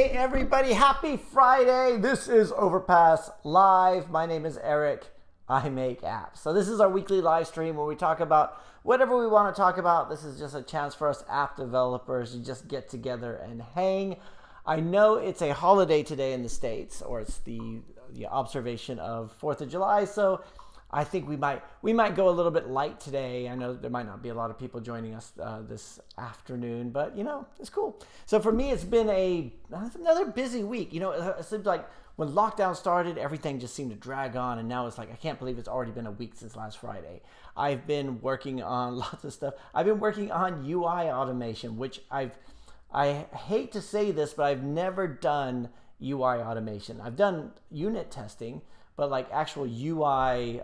Hey everybody, happy Friday. This is Overpass Live. My name is Eric. I make apps. So this is our weekly live stream where we talk about whatever we want to talk about. This is just a chance for us app developers to just get together and hang. I know it's a holiday today in the States, or it's the observation of 4th of July, so I think we might go a little bit light today. I know there might not be a lot of people joining us this afternoon, but it's cool. So for me, it's been another busy week. It seems like when lockdown started, everything just seemed to drag on, and now it's like I can't believe it's already been a week since last Friday. I've been working on lots of stuff. I've been working on UI automation, which I hate to say this, but I've never done UI automation. I've done unit testing, but like actual UI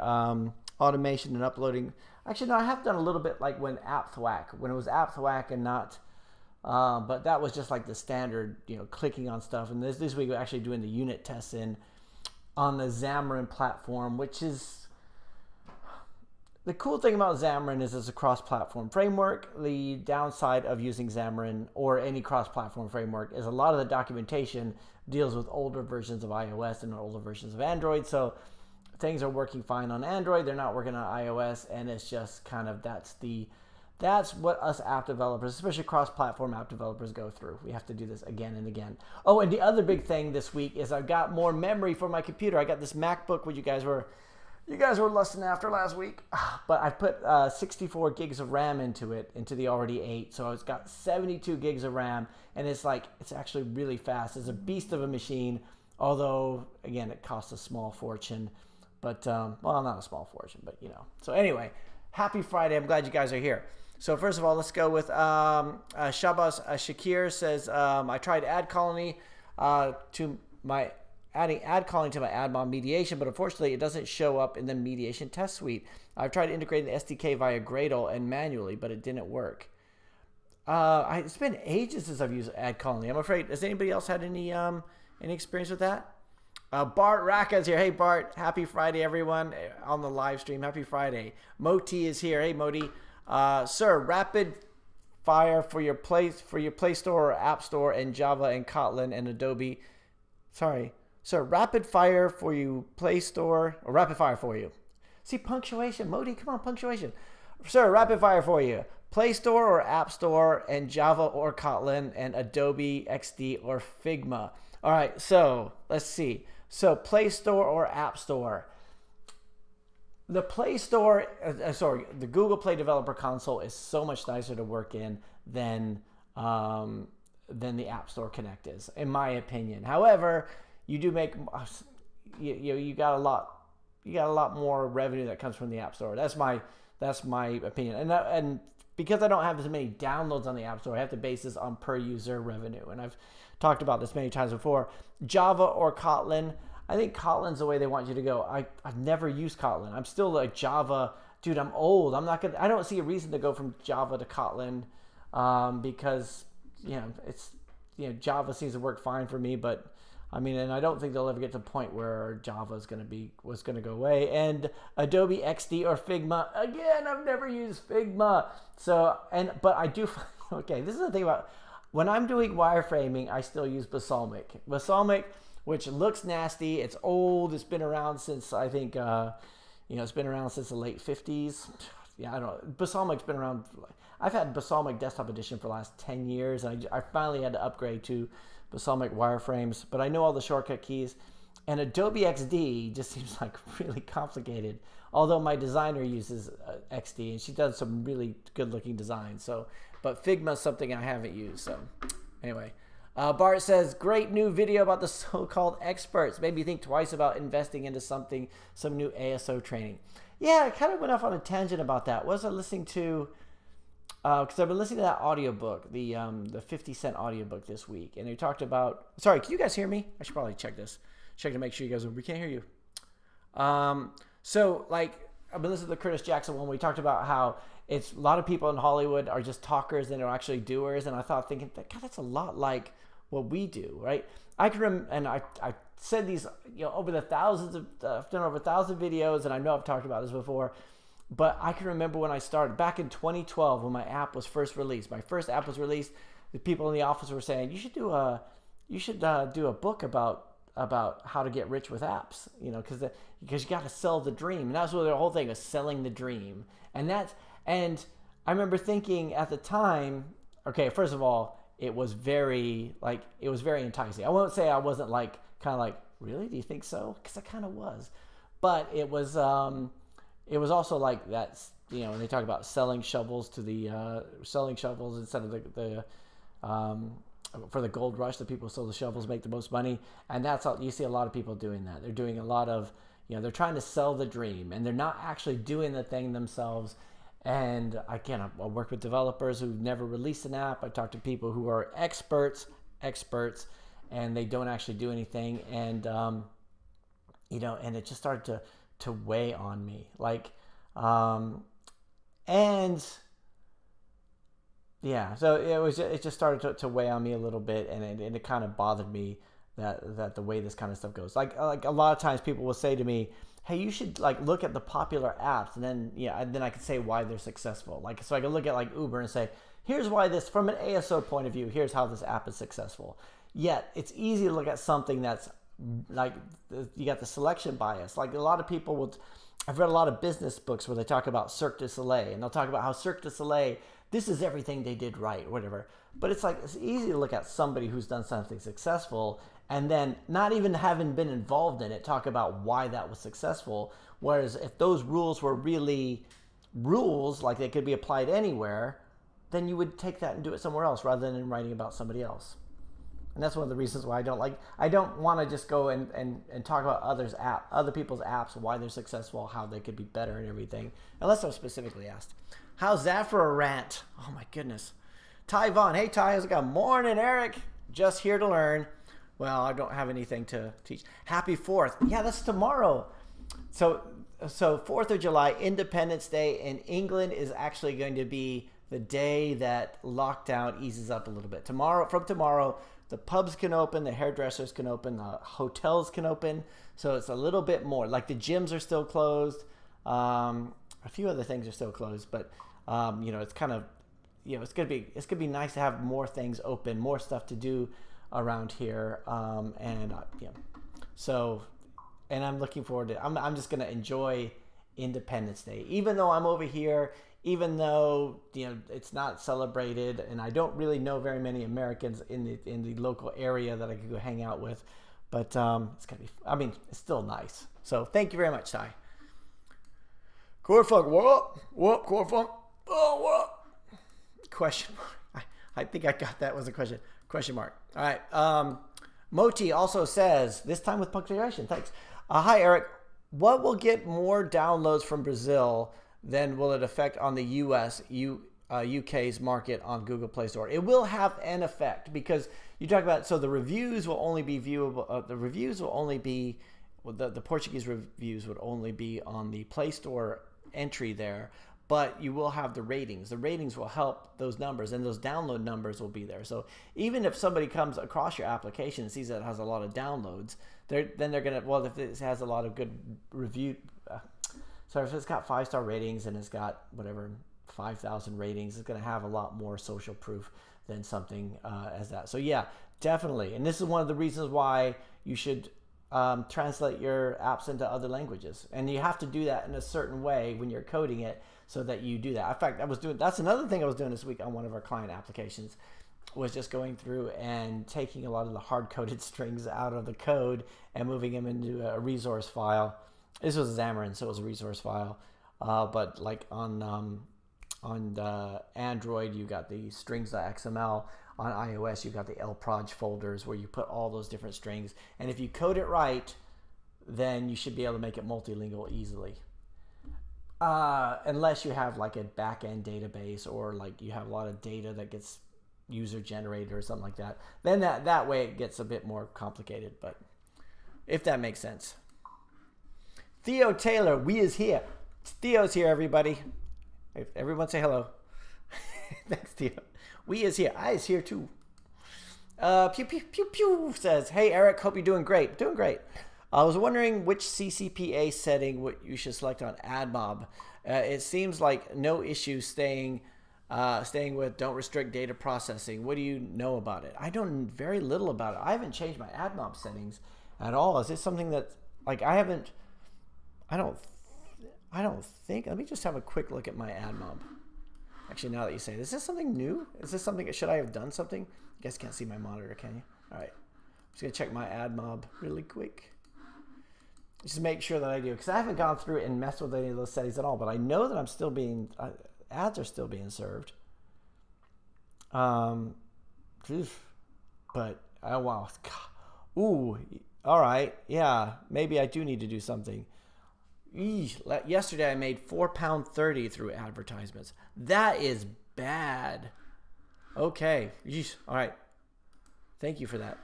automation and uploading. Actually, no, I have done a little bit like when it was App Thwack and not, but that was just like the standard, clicking on stuff. And this week we're actually doing the unit tests on the Xamarin platform, which is, the cool thing about Xamarin is it's a cross-platform framework. The downside of using Xamarin or any cross-platform framework is a lot of the documentation deals with older versions of iOS and older versions of Android. So things are working fine on Android. They're not working on iOS. And it's just kind of, that's what us app developers, especially cross-platform app developers, go through. We have to do this again and again. Oh, and the other big thing this week is I've got more memory for my computer. I got this MacBook, which you guys were lusting after last week, but I put 64 gigs of RAM into the already 8. So it's got 72 gigs of RAM, and it's actually really fast. It's a beast of a machine, although again, it costs a small fortune, but well, not a small fortune, but So anyway, happy Friday. I'm glad you guys are here. So first of all, let's go with Shabazz Shakir says, I tried ad colony adding ad calling to my AdMob mediation, but unfortunately it doesn't show up in the mediation test suite. I've tried integrating the SDK via Gradle and manually, but it didn't work. It's been ages since I've used ad calling. I'm afraid. Has anybody else had any experience with that? Bart Raka is here. Hey Bart, happy Friday everyone on the live stream. Happy Friday. Moti is here. Hey Moti. Sir, rapid fire for your Play Store or App Store and Java and Kotlin and Adobe. Sorry. So rapid fire for you, Play Store, or rapid fire for you. See, punctuation. Modi, come on, punctuation. Sir, rapid fire for you. Play Store or App Store and Java or Kotlin and Adobe XD or Figma. All right, so let's see. So Play Store or App Store. The Play Store, the Google Play Developer Console is so much nicer to work in than the App Store Connect is, in my opinion. However, you do make you got a lot more revenue that comes from the App Store. That's my opinion. And because I don't have as many downloads on the App Store, I have to base this on per user revenue. And I've talked about this many times before. Java or Kotlin. I think Kotlin's the way they want you to go. I've never used Kotlin. I'm still like Java, dude. I'm old. I don't see a reason to go from Java to Kotlin because Java seems to work fine for me, but and I don't think they'll ever get to the point where Java was going to go away. And Adobe XD or Figma, again, I've never used Figma. But I do, okay, this is the thing about, when I'm doing wireframing, I still use Balsamiq. Balsamiq, which looks nasty, it's old, it's been around since, I think, it's been around since the late 50s. Yeah, I don't know. Balsamiq's been around, I've had Balsamiq Desktop Edition for the last 10 years, and I finally had to upgrade to Balsamiq wireframes, but I know all the shortcut keys. And Adobe XD just seems like really complicated, although my designer uses XD and she does some really good looking designs. But Figma is something I haven't used. So anyway, Bart says, great new video about the so-called experts. Made me think twice about investing into some new ASO training. Yeah, I kind of went off on a tangent about that. What was I listening to? Because I've been listening to that audiobook, the 50-cent audiobook this week, and they talked about, sorry, can you guys hear me? I should probably check to make sure you guys, we can't hear you. So like, I've been listening to the Curtis Jackson one where we talked about how it's a lot of people in Hollywood are just talkers and they're actually doers, and I thought, thinking, God, that's a lot like what we do, right? I can I said these, over the thousands of, I've done over 1,000 videos, and I know I've talked about this before, but I can remember when I started back in 2012 when my app was first released. My first app was released. The people in the office were saying, you should do a you should do a book about how to get rich with apps, because you got to sell the dream. And that's what the whole thing was, selling the dream. And I remember thinking at the time, okay, first of all, it was very enticing. I won't say I wasn't really? Do you think so? Because I kind of was. But it was also like that, when they talk about selling shovels instead of the for the gold rush, the people who sell the shovels make the most money. And that's all, you see a lot of people doing that. They're doing a lot of, they're trying to sell the dream and they're not actually doing the thing themselves. And I work with developers who've never released an app. I talk to people who are experts, and they don't actually do anything. And, and it just started to weigh on me. So it just started to weigh on me a little bit, and it kind of bothered me that the way this kind of stuff goes. Like a lot of times people will say to me, hey, you should look at the popular apps, and then I could say why they're successful. So I could look at Uber and say, here's why this, from an ASO point of view, here's how this app is successful. Yet it's easy to look at something that's you got the selection bias. A lot of people I've read a lot of business books where they talk about Cirque du Soleil, and they'll talk about how Cirque du Soleil, this is everything they did right, or whatever. But it's easy to look at somebody who's done something successful and then not even having been involved in it, talk about why that was successful. Whereas if those rules were really rules, they could be applied anywhere, then you would take that and do it somewhere else rather than in writing about somebody else. And that's one of the reasons why I don't want to just go and talk about other people's apps, why they're successful, how they could be better and everything, unless I'm specifically asked. How's that for a rant? Oh my goodness. Ty Vaughn. Hey Ty, how's it going? Morning, Eric. Just here to learn. Well, I don't have anything to teach. Happy 4th. Yeah, that's tomorrow. So 4th of July, Independence Day in England is actually going to be the day that lockdown eases up a little bit. From tomorrow, the pubs can open, the hairdressers can open, the hotels can open. So it's a little bit more. The gyms are still closed. A few other things are still closed, but it's kind of, it's gonna be nice to have more things open, more stuff to do around here, So, and I'm looking forward to. I'm just gonna enjoy Independence Day, even though I'm over here. Even though it's not celebrated, and I don't really know very many Americans in the local area that I could go hang out with, but it's gonna be. It's still nice. So thank you very much, Ty. Corfunk, what? Corfunk, oh, what? Question mark. I think I got that was a question. Question mark. All right. Moti also says, this time with punctuation. Thanks. Hi, Eric. What will get more downloads from Brazil than will it affect on the UK's market on Google Play Store? It will have an effect because you talk about, so the reviews will only be viewable. The reviews will only be, the Portuguese reviews would only be on the Play Store entry there, but you will have the ratings. The ratings will help those numbers, and those download numbers will be there. So even if somebody comes across your application and sees that it has a lot of downloads, then they're going to, well, if it has a lot of good review, so if it's got 5-star ratings and it's got whatever 5,000 ratings, it's going to have a lot more social proof than something as that. So yeah, definitely. And this is one of the reasons why you should translate your apps into other languages. And you have to do that in a certain way when you're coding it so that you do that. In fact, that's another thing I was doing this week on one of our client applications, was just going through and taking a lot of the hard-coded strings out of the code and moving them into a resource file. This was Xamarin, so it was a resource file. But on Android, you got the strings.xml. On iOS, you got the lproj folders where you put all those different strings. And if you code it right, then you should be able to make it multilingual easily. Unless you have a back-end database, or you have a lot of data that gets user-generated or something like that. Then that way it gets a bit more complicated. But if that makes sense. Theo Taylor, we is here. Theo's here, everybody. Everyone say hello. Thanks, Theo. We is here. I is here too. Pew pew pew pew says, "Hey Eric, hope you're doing great." Doing great. I was wondering which CCPA setting you should select on AdMob. It seems like no issue staying Staying with don't restrict data processing. What do you know about it? I don't very little about it. I haven't changed my ad mob settings at all. Is this something that like I don't think. Let me just have a quick look at my ad mob. Actually, now that you say this, is this something new? Is this something? Should I have done something? You guys can't see my monitor, can you? All right. I'm just gonna check my ad mob really quick. Just make sure that I do, because I haven't gone through and messed with any of those settings at all. But I know that I'm still being ads are still being served. But oh wow, ooh, all right, yeah, maybe I do need to do something. Yesterday I made £4.30 through advertisements. That is bad. Okay, all right. Thank you for that.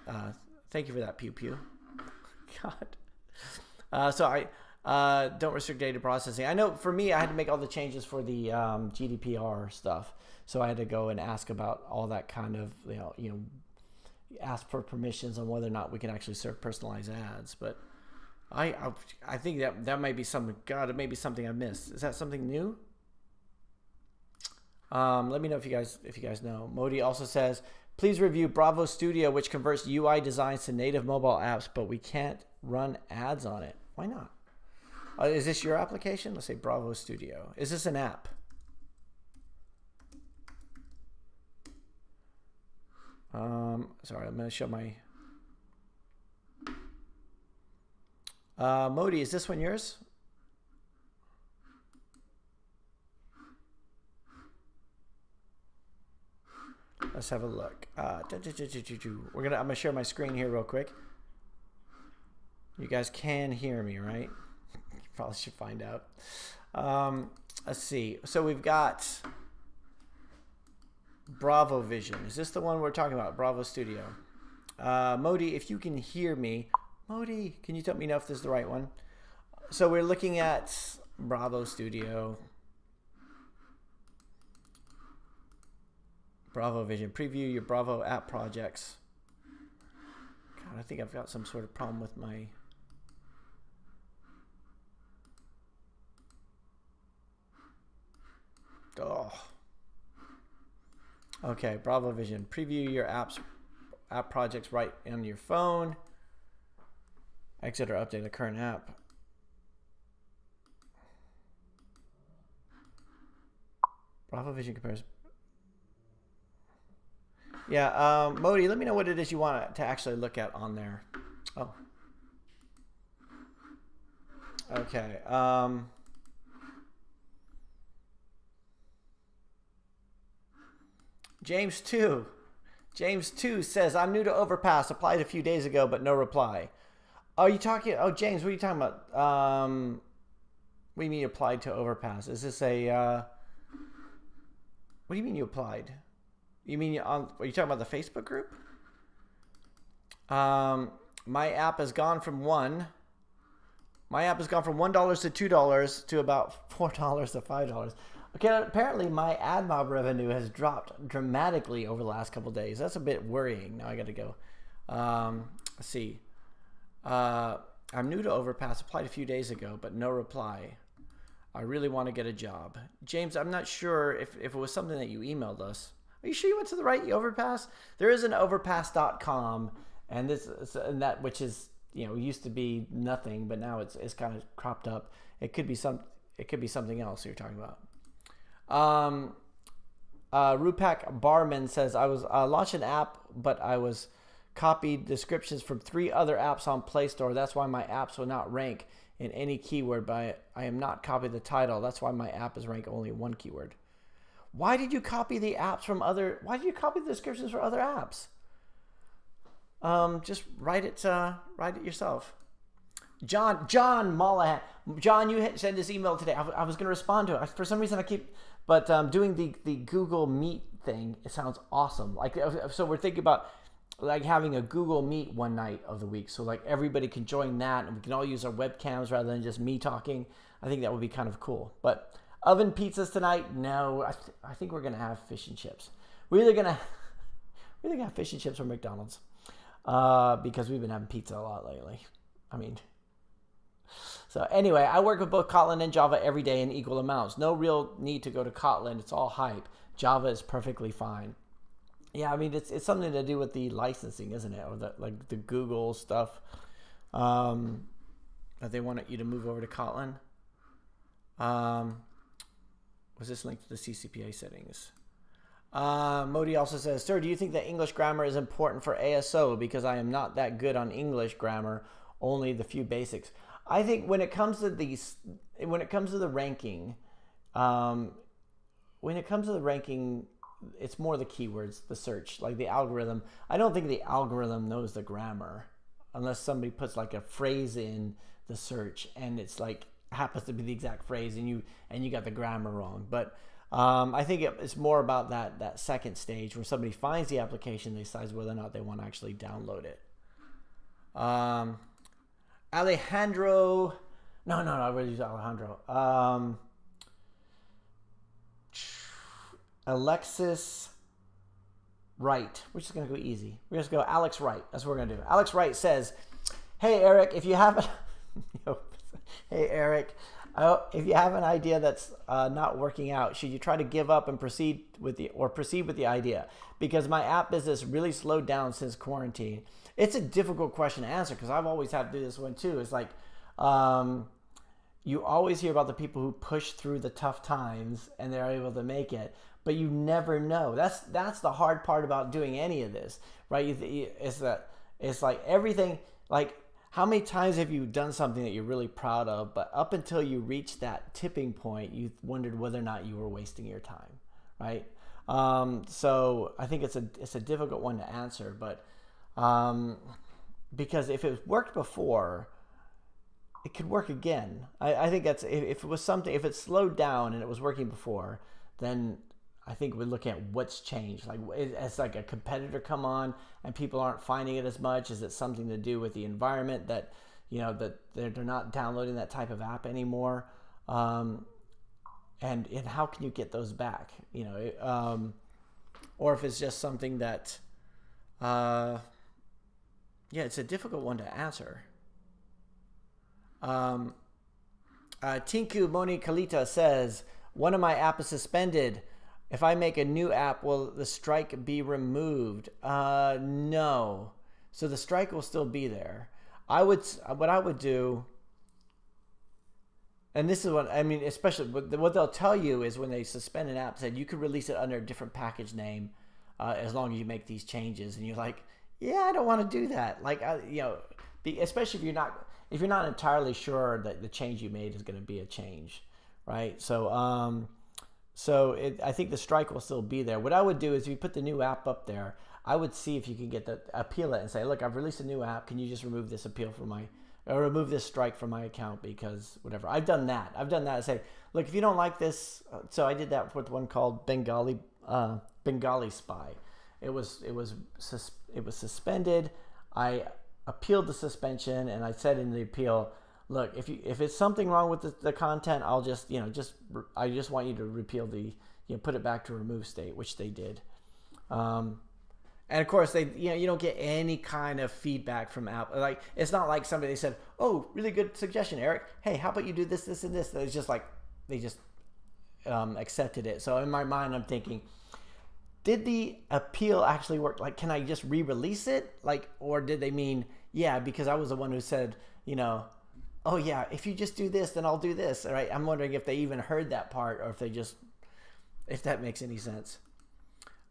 Thank you for that, pew pew. God. So I don't restrict data processing. I know for me, I had to make all the changes for the GDPR stuff. So I had to go and ask about all that kind of, ask for permissions on whether or not we can actually serve personalized ads. But I think that might be something. God, it may be something I missed. Is that something new? Let me know if you guys know. Modi also says, please review Bravo Studio, which converts UI designs to native mobile apps, but we can't run ads on it. Why not? Is this your application? Let's say Bravo Studio. Is this an app? Sorry, I'm going to show my... Modi, is this one yours? Let's have a look. I'm gonna share my screen here real quick. You guys can hear me, right? You probably should find out. Let's see. So we've got Bravo Vision. Is this the one we're talking about? Bravo Studio. Modi, if you can hear me, Modi, can you let me know if this is the right one? So we're looking at Bravo Studio. Bravo Vision. Preview your Bravo app projects. God, I think I've got some sort of problem with my... Oh. Okay, Bravo Vision. Preview your app projects right on your phone. Exit or update a current app. Bravo Vision compares... Yeah, Modi, let me know what it is you want to actually look at on there. Oh. Okay. James 2 says, I'm new to Overpass. Applied a few days ago, but no reply. Are you talking... Oh, James, what are you talking about? What do you mean you applied to Overpass? Is this a... What do you mean you applied? You mean are you talking about the Facebook group? My app has gone from $1 to $2 to about $4 to $5. Okay, apparently my ad mob revenue has dropped dramatically over the last couple of days. That's a bit worrying. Now I got to go. Let's see. I'm new to Overpass. Applied a few days ago, but no reply. I really want to get a job. James, I'm not sure if it was something that you emailed us. Are you sure you went to the right Overpass? There is an overpass.com, and that which is used to be nothing, but now it's kind of cropped up. It could be something else you're talking about. Rupak Barman says, I was launched an app, but I was copied descriptions from 3 other apps on Play Store. That's why my apps will not rank in any keyword, but I am not copied the title. That's why my app is ranked only 1 keyword. Why did you copy the apps from other? Why did you copy the descriptions for other apps? Just write it yourself. John Mollahan. John, you sent this email today. I was going to respond to it. For some reason, doing the Google Meet thing. It sounds awesome. So we're thinking about having a Google Meet one night of the week. So everybody can join that, and we can all use our webcams rather than just me talking. I think that would be kind of cool. But oven pizzas tonight? No, I think we're gonna have fish and chips. We're either gonna have fish and chips or McDonald's, because we've been having pizza a lot lately. So anyway, I work with both Kotlin and Java every day in equal amounts. No real need to go to Kotlin. It's all hype. Java is perfectly fine. Yeah, I mean, it's something to do with the licensing, isn't it? Or like the Google stuff that they want you to move over to Kotlin. Was this linked to the CCPA settings? Modi also says, sir, do you think that English grammar is important for ASO? Because I am not that good on English grammar, only the few basics. I think when it comes to the ranking, it's more the keywords, the search, like the algorithm. I don't think the algorithm knows the grammar unless somebody puts like a phrase in the search and it's like happens to be the exact phrase and you got the grammar wrong. But I think it's more about that second stage where somebody finds the application, they decide whether or not they want to actually download it. Alejandro, no, I really use Alejandro. Alexis Wright. We're just going to go easy. We're just going to go Alex Wright. That's what we're going to do. Alex Wright says, hey, Eric, if you have hey, Eric, if you have an idea that's not working out, should you try to give up and proceed with the idea? Because my app business really slowed down since quarantine. It's a difficult question to answer because I've always had to do this one too. It's like you always hear about the people who push through the tough times and they're able to make it, but you never know. That's the hard part about doing any of this, right? It's like everything, like how many times have you done something that you're really proud of, but up until you reach that tipping point, you wondered whether or not you were wasting your time, right? So I think it's a difficult one to answer, but because if it worked before, it could work again. I think that's if it was something, if it slowed down and it was working before, then I think we're looking at what's changed. Like, it's like a competitor come on and people aren't finding it as much. Is it something to do with the environment that, that they're not downloading that type of app anymore? And how can you get those back? Or if it's just something that, it's a difficult one to answer. Tinku Moni Kalita says, one of my apps is suspended. If I make a new app, will the strike be removed? No. So the strike will still be there. What I would do, and this is what I mean, especially what they'll tell you is when they suspend an app, said you could release it under a different package name as long as you make these changes. And you're like, yeah, I don't want to do that. Like, especially if you're not entirely sure that the change you made is going to be a change, right? So, I think the strike will still be there. What I would do is if you put the new app up there, I would see if you can appeal it and say, look, I've released a new app. Can you just remove this remove this strike from my account because whatever. I've done that. I say, look, if you don't like this, so I did that with one called Bengali Spy. It was suspended. I appealed the suspension and I said in the appeal, look, if it's something wrong with the content, I'll just I just want you to repeal put it back to remove state, which they did. And of course you don't get any kind of feedback from Apple. Like, it's not like somebody said, oh, really good suggestion, Eric. Hey, how about you do this, this, and this? It's just like they just accepted it. So in my mind, I'm thinking, did the appeal actually work? Like, can I just re-release it? Like, or did they mean, yeah, because I was the one who said, oh yeah, if you just do this, then I'll do this. All right. I'm wondering if they even heard that part or if that makes any sense.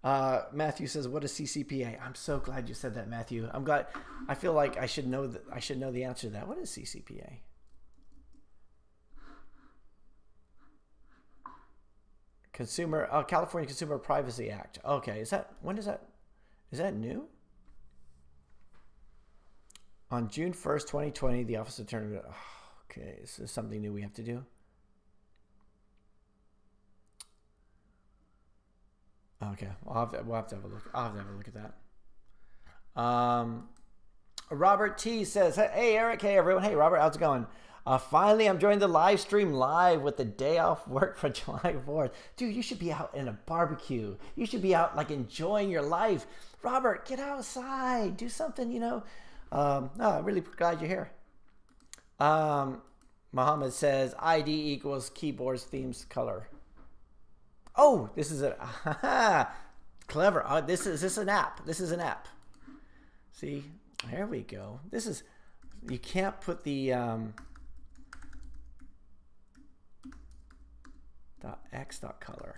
Matthew says, what is CCPA? I'm so glad you said that, Matthew. I'm glad. I feel like I should know the answer to that. What is CCPA? California Consumer Privacy Act. Okay. Is that new? On June 1st, 2020, the Office of Attorney. Okay, is this something new we have to do? Okay, we'll have to have a look. I'll have to have a look at that. Robert T says, hey, Eric. Hey, everyone. Hey, Robert. How's it going? Finally, I'm joining the live stream live with the day off work for July 4th. Dude, you should be out in a barbecue. You should be out, like, enjoying your life. Robert, get outside. Do something, I'm really glad you're here. Muhammad says, ID equals keyboard's themes color. Oh, this is a clever. This is an app. This is an app. See, there we go. This is, you can't put the .x.color.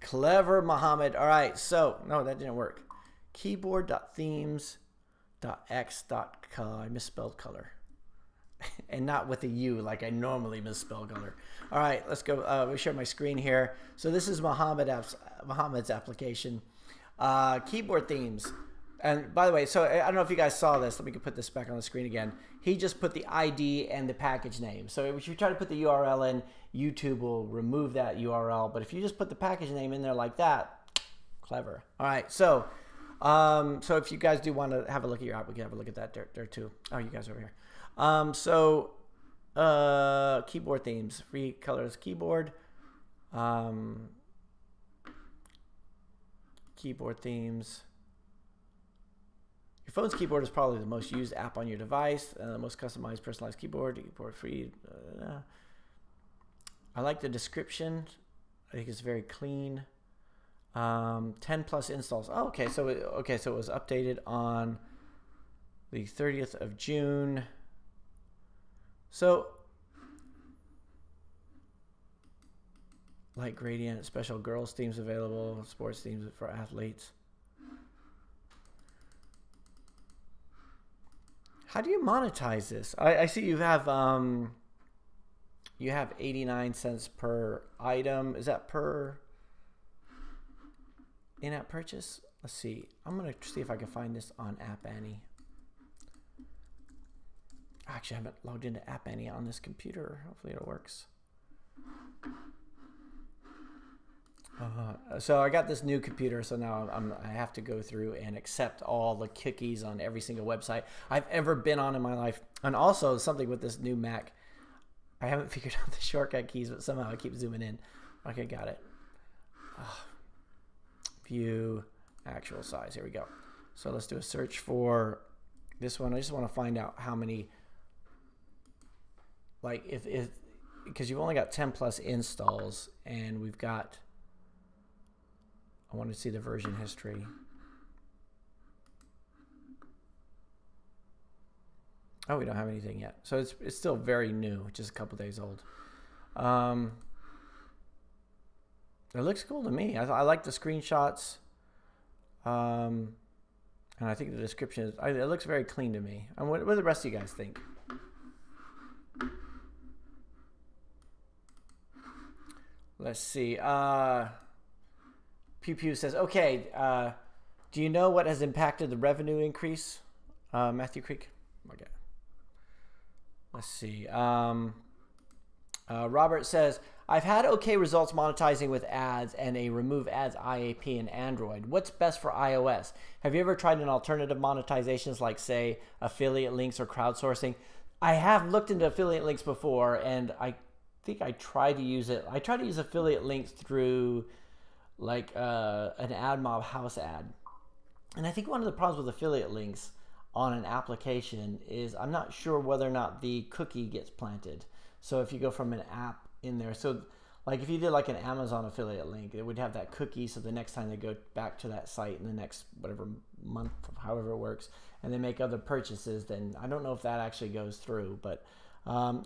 Clever, Mohammed. All right, so no, that didn't work. Keyboard.themes.x.color. I misspelled color. And not with a U like I normally misspell color. All right, let's go. Let me share my screen here. So this is Mohammed's application. Keyboard themes. And by the way, so I don't know if you guys saw this. Let me put this back on the screen again. He just put the ID and the package name. So if you try to put the URL in, YouTube will remove that URL. But if you just put the package name in there like that, clever. All right, so if you guys do want to have a look at your app, we can have a look at that there too. Oh, you guys are over here. Keyboard themes, free colors keyboard. Keyboard themes. Your phone's keyboard is probably the most used app on your device. The most customized, personalized keyboard free. I like the description. I think it's very clean. 10 plus installs. Oh, okay. So it was updated on the 30th of June. So, light gradient, special girls themes available, sports themes for athletes. How do you monetize this? I see you have 89 cents per item. Is that per in-app purchase? Let's see. I'm gonna see if I can find this on App Annie. Actually, I haven't logged into App Annie on this computer. Hopefully it works. So I got this new computer, so now I have to go through and accept all the cookies on every single website I've ever been on in my life. And also something with this new Mac, I haven't figured out the shortcut keys, but somehow I keep zooming in. Okay, got it. View actual size. Here we go. So let's do a search for this one. I just want to find out how many, like if because you've only got 10 plus installs, and we've got, I want to see the version history. Oh, we don't have anything yet. So it's still very new, just a couple days old. It looks cool to me. I like the screenshots. And I think the description it looks very clean to me. And what do the rest of you guys think? Let's see. Pew Pew says, okay, do you know what has impacted the revenue increase? Matthew Creek? Okay. Let's see. Robert says, I've had okay results monetizing with ads and a remove ads IAP in Android. What's best for iOS? Have you ever tried an alternative monetizations like, say, affiliate links or crowdsourcing? I have looked into affiliate links before, and I think I tried to use it. I tried to use affiliate links through like an AdMob house ad. And I think one of the problems with affiliate links on an application is I'm not sure whether or not the cookie gets planted. So if you go from an app in there, so like if you did like an Amazon affiliate link, it would have that cookie, so the next time they go back to that site in the next whatever month, however it works, and they make other purchases, then I don't know if that actually goes through. But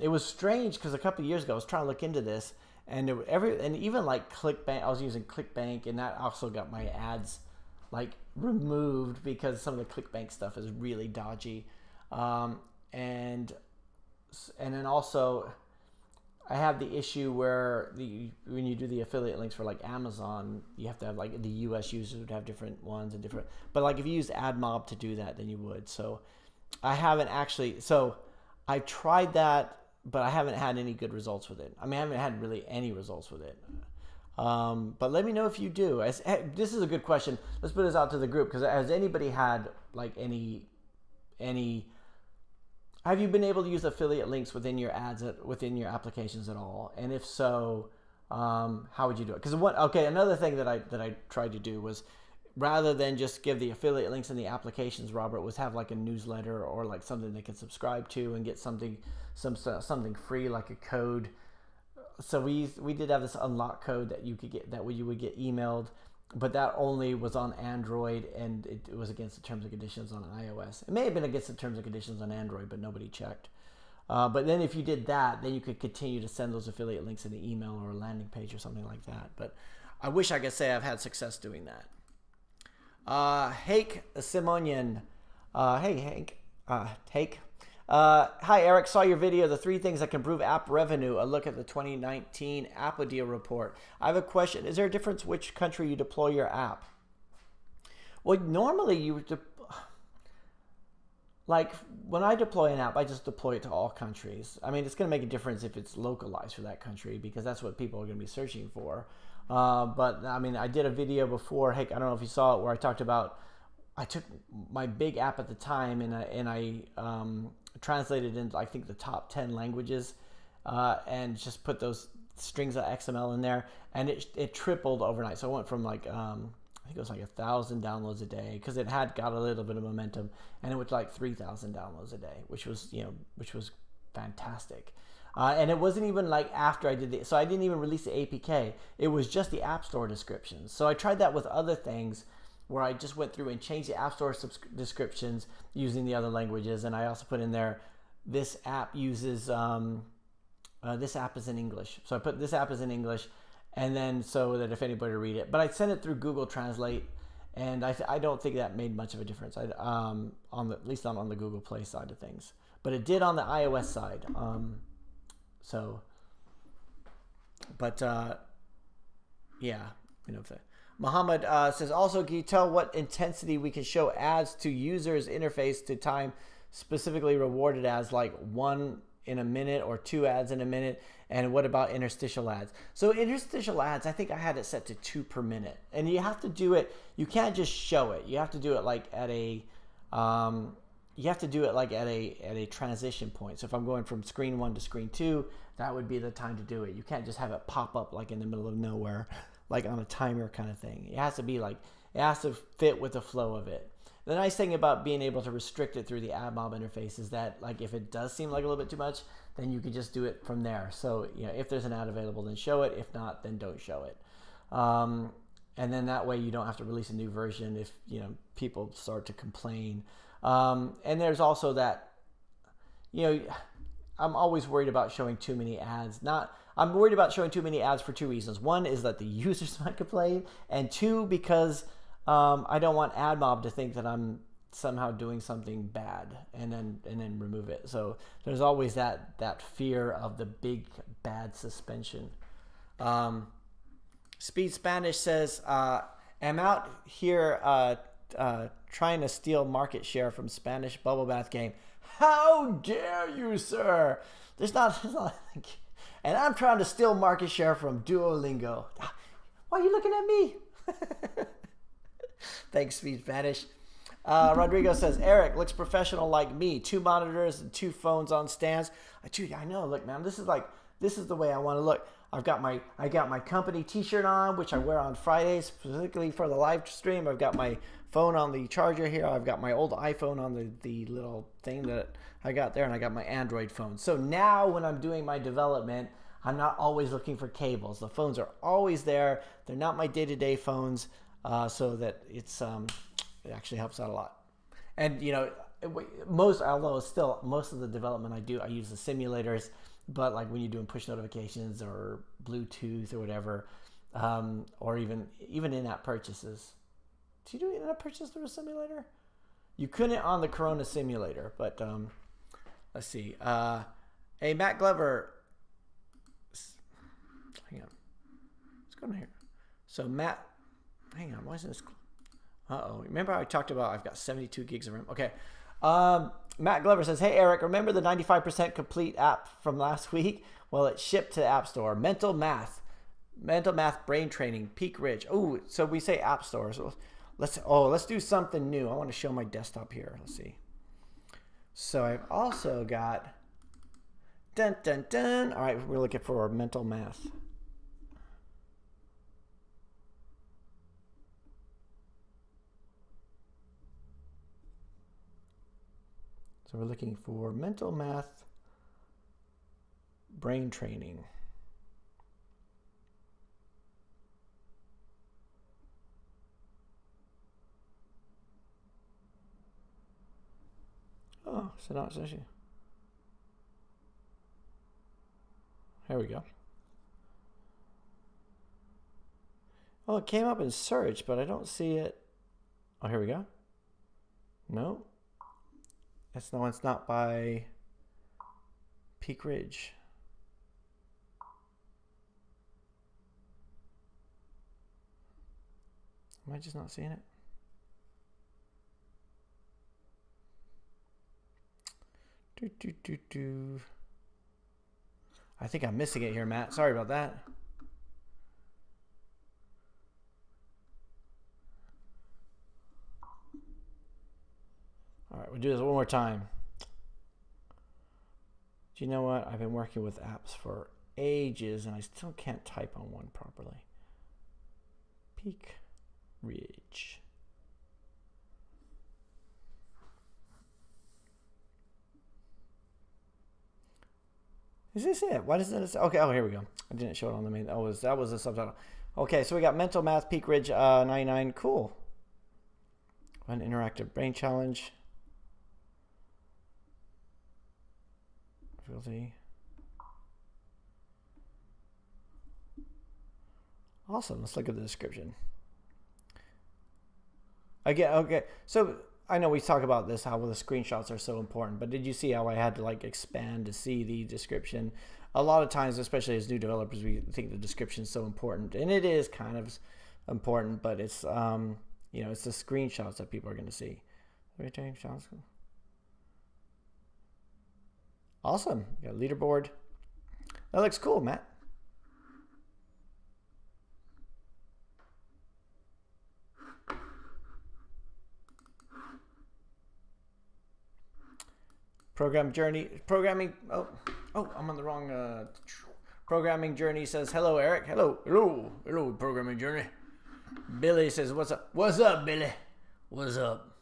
it was strange because a couple of years ago I was trying to look into this, and even like ClickBank, I was using ClickBank, and that also got my ads like removed because some of the ClickBank stuff is really dodgy. And then also I have the issue where when you do the affiliate links for like Amazon, you have to have like the US users would have different ones and different, but like if you use AdMob to do that, then you would. So I haven't actually, so I tried that, but I haven't had any good results with it. I mean, I haven't had really any results with it. But let me know if you do. This is a good question. Let's put this out to the group, because has anybody had like any have you been able to use affiliate links within your ads, within your applications at all? And if so, how would you do it? Because another thing that I tried to do was, rather than just give the affiliate links in the applications, Robert, was have like a newsletter or like something they can subscribe to and get something free, like a code so we did have this unlock code that you could get, that you would get emailed, but that only was on Android, and it was against the terms and conditions on iOS. It may have been against the terms and conditions on Android, but nobody checked. But then if you did that, then you could continue to send those affiliate links in an email or a landing page or something like that. But I wish I could say I've had success doing that. Hake Simonian. Hey, Hank. Hake. Hi, Eric. Saw your video, the 3 things that can improve app revenue. A look at the 2019 Apple Deal report. I have a question. Is there a difference which country you deploy your app? Well, normally you like when I deploy an app, I just deploy it to all countries. I mean, it's going to make a difference if it's localized for that country, because that's what people are going to be searching for. But I mean, I did a video before. Heck, I don't know if you saw it, where I talked about, I took my big app at the time and I translated into, I think, the top 10 languages, and just put those strings of XML in there, and it tripled overnight. So I went from like I think it was like 1,000 downloads a day, because it had got a little bit of momentum, and it went to like 3,000 downloads a day, which was fantastic. And it wasn't even like after I did so I didn't even release the APK. It was just the App Store descriptions. So I tried that with other things, where I just went through and changed the App Store descriptions using the other languages, and I also put in there, this app uses this app is in English. So I put this app is in English, and then so that if anybody read it, but I sent it through Google Translate, and I don't think that made much of a difference. At least not on the Google Play side of things, but it did on the iOS side. Yeah, you know. Muhammad says, also, can you tell what intensity we can show ads to users interface to time specifically rewarded as, like 1 in a minute or 2 ads in a minute? And what about interstitial ads? So interstitial ads, I think I had it set to 2 per minute, and you have to do it. You can't just show it. You have to do it like at a transition point. So if I'm going from screen 1 to screen 2, that would be the time to do it. You can't just have it pop up like in the middle of nowhere, like on a timer kind of thing. It has to be like, it has to fit with the flow of it. The nice thing about being able to restrict it through the AdMob interface is that, like, if it does seem like a little bit too much, then you can just do it from there. So, you know, if there's an ad available, then show it. If not, then don't show it. And then that way you don't have to release a new version if, you know, people start to complain. And there's also that, you know, I'm always worried about showing too many ads. I'm worried about showing too many ads for 2 reasons. One is that the users might complain, and 2, because I don't want AdMob to think that I'm somehow doing something bad and then remove it. So there's always that fear of the big bad suspension. Speed Spanish says, I'm out here trying to steal market share from Spanish bubble bath game. How dare you, sir? There's not and I'm trying to steal market share from Duolingo. Why are you looking at me? Thanks, Speed Spanish. Rodrigo says, Eric looks professional like me. 2 monitors and 2 phones on stands. Dude, I know. Look, man, this is the way I want to look. I got my company t-shirt on, which I wear on Fridays, specifically for the live stream. I've got my phone on the charger here. I've got my old iPhone on the little thing that I got there, and I got my Android phone. So now when I'm doing my development, I'm not always looking for cables. The phones are always there. They're not my day-to-day phones, so that it actually helps out a lot. And, you know, most of the development I use the simulators, but like when you're doing push notifications or Bluetooth or whatever, or even in-app purchases. Do you do in-app purchase through a simulator? You couldn't on the Corona simulator, but let's see. Hey, Matt Glover. Hang on. What's going on here? So Matt, hang on. Why isn't this? Remember I talked about I've got 72 gigs of RAM. Okay. Matt Glover says, hey, Eric, remember the 95% complete app from last week? Well, it shipped to the App Store. Mental math, brain training, peak rich. Oh, so we say App Store. So let's do something new. I want to show my desktop here. Let's see. So I've also got, dun, dun, dun. All right, we're looking for mental math. So we're looking for mental math, brain training. Oh, so not associated. Here we go. Oh, it came up in search, but I don't see it. Oh, here we go. No. That's no, it's not by Peak Ridge. Am I just not seeing it? I think I'm missing it here, Matt. Sorry about that. All right, we'll do this one more time. Do you know what? I've been working with apps for ages and I still can't type on one properly. Peak Ridge. Is this it? Why does it? Okay, oh, here we go. I didn't show it on the main. Oh, that was the subtitle. Okay, so we got Mental Math, Peak Ridge 99. Cool. An interactive brain challenge. Difficulty. Awesome. Let's look at the description. Again, okay. So I know we talk about this, how the screenshots are so important, but did you see how I had to like expand to see the description? A lot of times, especially as new developers, we think the description is so important, and it is kind of important, but it's you know, it's the screenshots that people are going to see. Awesome. Got a leaderboard. That looks cool, Matt. Programming, I'm on the wrong, Programming Journey says, hello, Eric. Hello, Programming Journey. Billy says, what's up? What's up, Billy? What's up?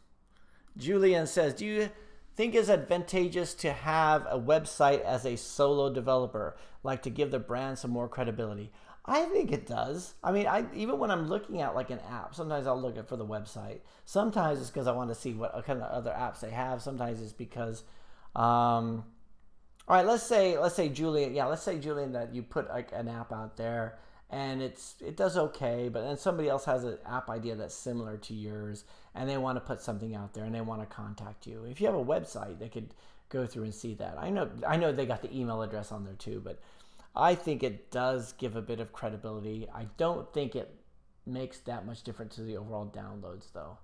Julian says, do you think it's advantageous to have a website as a solo developer, like to give the brand some more credibility? I think it does. I mean, even when I'm looking at like an app, sometimes I'll look for the website. Sometimes it's because I want to see what kind of other apps they have. Sometimes it's because all right, let's say Julian, that you put like an app out there and it does okay, but then somebody else has an app idea that's similar to yours and they want to put something out there and they want to contact you. If you have a website, they could go through and see that. I know they got the email address on there too, but I think it does give a bit of credibility. I don't think it makes that much difference to the overall downloads though.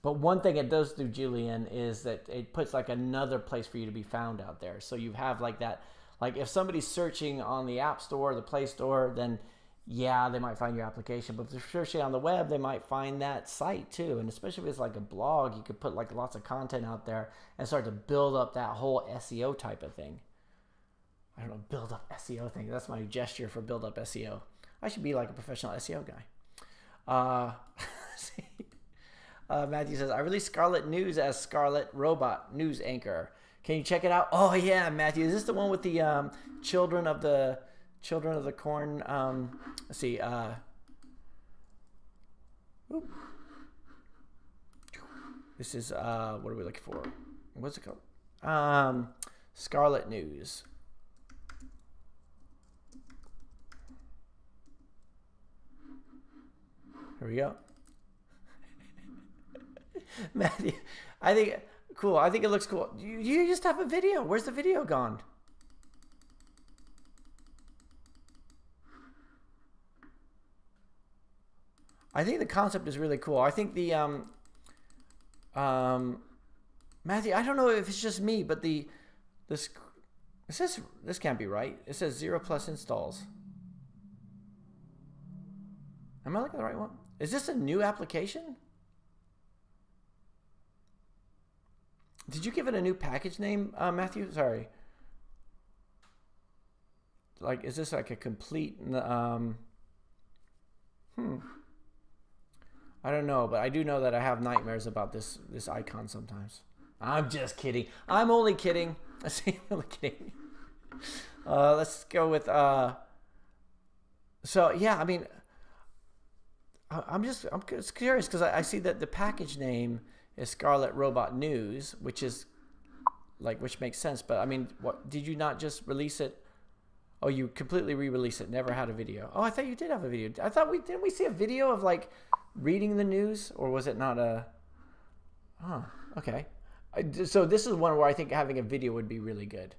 But one thing it does do, Julian, is that it puts like another place for you to be found out there. So you have like that, like if somebody's searching on the App Store, the Play Store, then yeah, they might find your application. But if they're searching on the web, they might find that site too. And especially if it's like a blog, you could put like lots of content out there and start to build up that whole SEO type of thing. I don't know, build up SEO thing. That's my gesture for build up SEO. I should be like a professional SEO guy. Matthew says, I released Scarlet News as Scarlet Robot News Anchor. Can you check it out? Oh yeah, Matthew. Is this the one with the children of the corn? Let's see. This is what are we looking for? What's it called? Scarlet News. Here we go. Matthew, I think cool. I think it looks cool. You just have a video. Where's the video gone? I think the concept is really cool. I think the Matthew, I don't know if it's just me, but this can't be right. It says 0+ installs. Am I looking at the right one? Is this a new application? Did you give it a new package name, Matthew? Sorry. Like, is this like a complete? I don't know, but I do know that I have nightmares about this icon sometimes. I'm just kidding. I'm only kidding. I'm only kidding. Let's go with. So yeah, I mean, I'm just curious because I see that the package name is Scarlet Robot News, which makes sense. But I mean, what did you not just release it? Oh, you completely re-released it. Never had a video. Oh, I thought you did have a video. I thought didn't we see a video of like reading the news, or was it not a? Oh, okay. So this is one where I think having a video would be really good.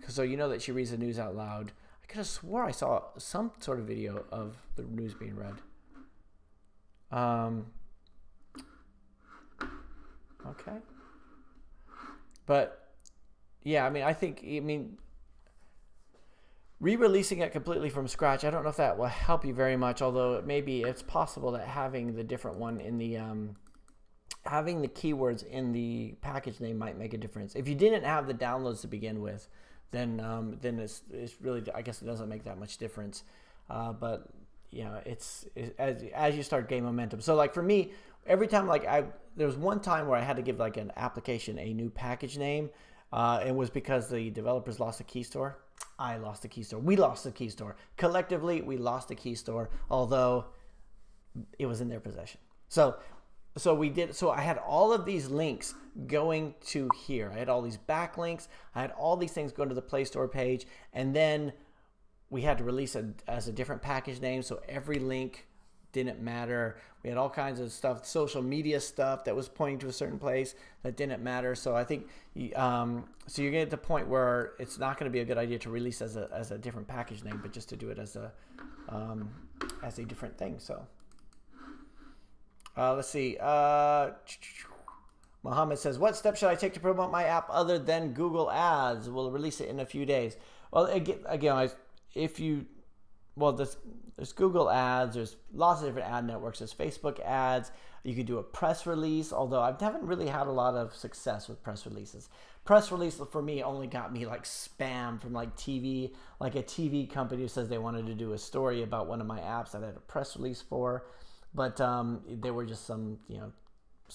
So you know that she reads the news out loud. I could have swore I saw some sort of video of the news being read. Okay. But yeah, I mean, re-releasing it completely from scratch, I don't know if that will help you very much, although maybe it's possible that having the different one in the having the keywords in the package name might make a difference. If you didn't have the downloads to begin with, then it's really, I guess it doesn't make that much difference. But yeah, it's as you start gaining momentum. So like for me, every time there was one time where I had to give like an application a new package name. It was because the developers lost the key store. I lost the key store. We lost the key store. Collectively, we lost the key store, although it was in their possession. So I had all of these links going to here. I had all these backlinks. I had all these things going to the Play Store page. And then we had to release it as a different package name. So every link didn't matter. We had all kinds of stuff, social media stuff that was pointing to a certain place that didn't matter. So I think, so you're getting to the point where it's not going to be a good idea to release as a different package name, but just to do it as a different thing. So let's see. Mohammed says, what steps should I take to promote my app other than Google Ads? We'll release it in a few days. Well, again, there's Google Ads. There's lots of different ad networks. There's Facebook ads. You can do a press release, although I haven't really had a lot of success with press releases. Press release for me only got me like spam from like TV, like a TV company who says they wanted to do a story about one of my apps that I had a press release for, but they were just some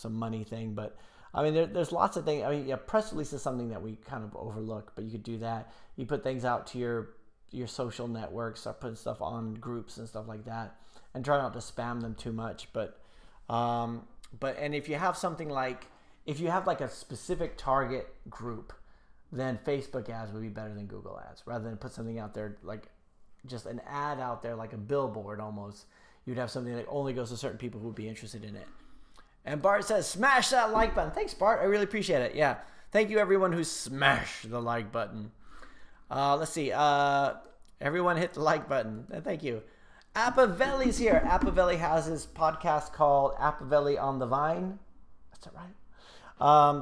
money thing. But I mean, there's lots of things. I mean, yeah, press release is something that we kind of overlook, but you could do that. You put things out to your social networks, start putting stuff on groups and stuff like that, and try not to spam them too much. But if you have something like, if you have like a specific target group, then Facebook ads would be better than Google ads. Rather than put something out there, like just an ad out there, like a billboard almost, you'd have something that only goes to certain people who would be interested in it. And Bart says, smash that like button. Thanks, Bart. I really appreciate it. Yeah. Thank you, everyone who smashed the like button. Let's see. Everyone hit the like button. Thank you. Appavelli's here. Appavelli has his podcast called Appavelli on the Vine. That's it, right?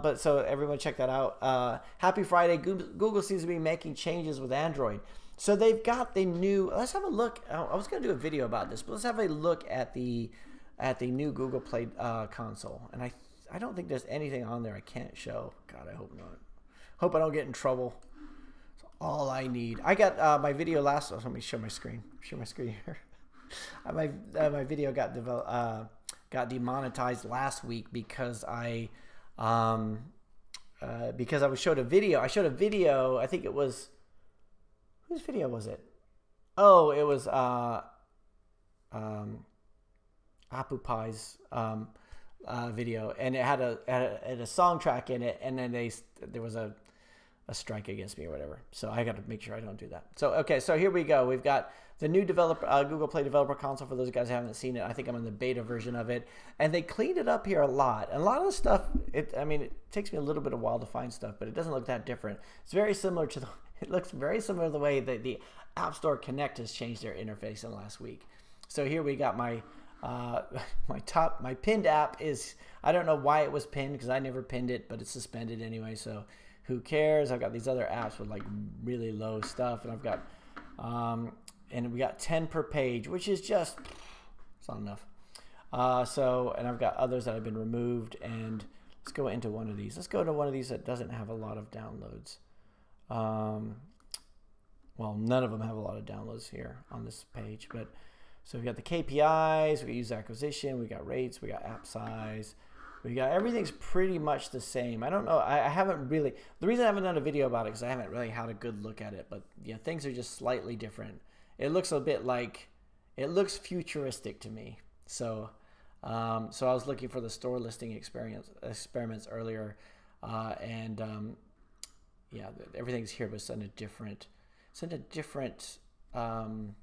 But so everyone check that out. Happy Friday. Google seems to be making changes with Android. So they've got the new, let's have a look. I was going to do a video about this, but let's have a look at the new Google Play console. And I don't think there's anything on there I can't show. God, I hope not. Hope I don't get in trouble. All I need. I got my video last. Let me show my screen. Show my screen here. My video got demonetized last week because I showed a video. I showed a video. I think it was, whose video was it? Oh, it was Apple Pie's video, and it had a song track in it, and then there was a strike against me or whatever. So I got to make sure I don't do that. So, okay, so here we go. We've got the new Google Play Developer Console. For those guys who haven't seen it, I think I'm in the beta version of it. And they cleaned it up here a lot. And a lot of the stuff, it takes me a little bit of a while to find stuff, but it doesn't look that different. It's very similar to it looks very similar to the way that the App Store Connect has changed their interface in the last week. So here we got my pinned app is, I don't know why it was pinned because I never pinned it, but it's suspended anyway. So who cares? I've got these other apps with like really low stuff, and I've got and we got 10 per page, which is just, it's not enough. And I've got others that have been removed, and let's go into one of these. Let's go to one of these that doesn't have a lot of downloads. Well, none of them have a lot of downloads here on this page, but so we've got the KPIs, we got user acquisition, we got rates, we got app size. We got everything's pretty much the same. I don't know. I haven't really. The reason I haven't done a video about it because I haven't really had a good look at it. But yeah, things are just slightly different. It looks a bit like, it looks futuristic to me. So So I was looking for the store listing experiments earlier, and yeah, everything's here, but it's in a different kind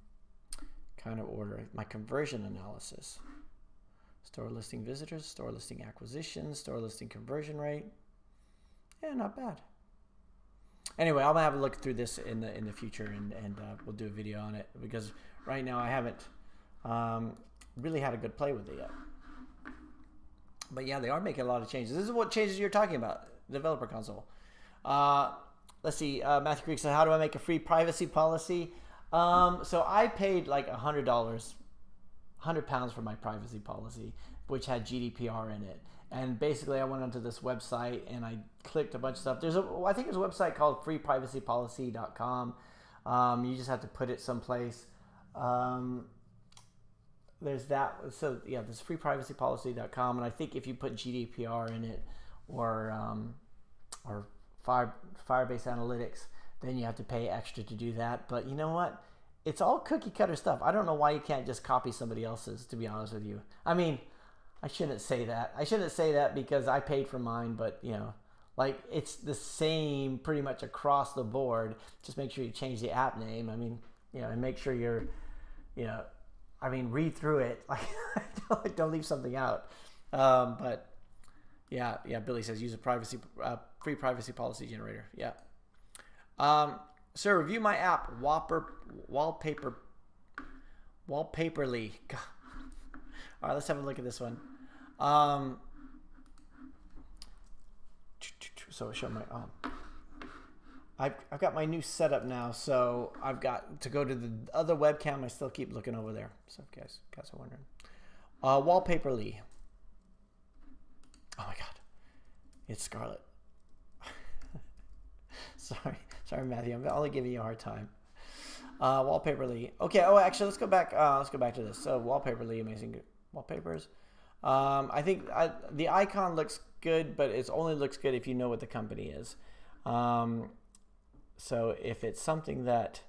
of order. My conversion analysis: store listing visitors, store listing acquisitions, store listing conversion rate. Yeah, not bad. Anyway, I'm gonna have a look through this in the future, and we'll do a video on it, because right now I haven't really had a good play with it yet. But yeah, they are making a lot of changes. This is what changes you're talking about, developer console. Let's see, Matthew Creek said, how do I make a free privacy policy? So I paid like $100, £100 for my privacy policy, which had GDPR in it. And basically I went onto this website and I clicked a bunch of stuff. I think there's a website called freeprivacypolicy.com. You just have to put it someplace. There's that. So yeah, there's freeprivacypolicy.com. And I think if you put GDPR in it, or Firebase Analytics, then you have to pay extra to do that. But you know what? It's all cookie cutter stuff. I don't know why you can't just copy somebody else's, to be honest with you. I mean, I shouldn't say that. I shouldn't say that because I paid for mine, but you know, like it's the same pretty much across the board. Just make sure you change the app name. I mean, you know, and make sure you're, you know, I mean, read through it. Like, don't leave something out. But yeah, Billy says use a free privacy policy generator. Yeah. Sir, review my app, Wallpaperly. God. All right, let's have a look at this one. So show my I've got my new setup now, so I've got to go to the other webcam. I still keep looking over there. So guys are wondering. Wallpaperly. Oh my God, it's Scarlet. Sorry, Matthew. I'm only giving you a hard time. Wallpaperly. Okay. Oh, actually, let's go back. Let's go back to this. So Wallpaperly, amazing wallpapers. I think the icon looks good, but it only looks good if you know what the company is. So if it's something that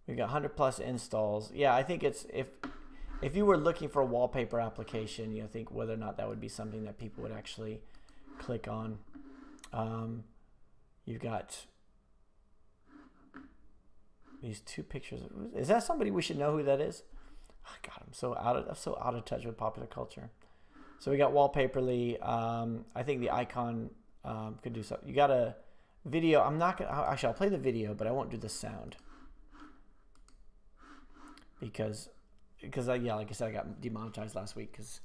we've got 100+ installs, yeah, I think it's if you were looking for a wallpaper application, you know, think whether or not that would be something that people would actually click on. You've got these two pictures. Is that somebody we should know who that is? Oh, God, I'm so out of touch with popular culture. So we got Wallpaperly. I think the icon could do something. You got a video. I'm not gonna actually. I'll play the video, but I won't do the sound because yeah, like I said, I got demonetized last week because.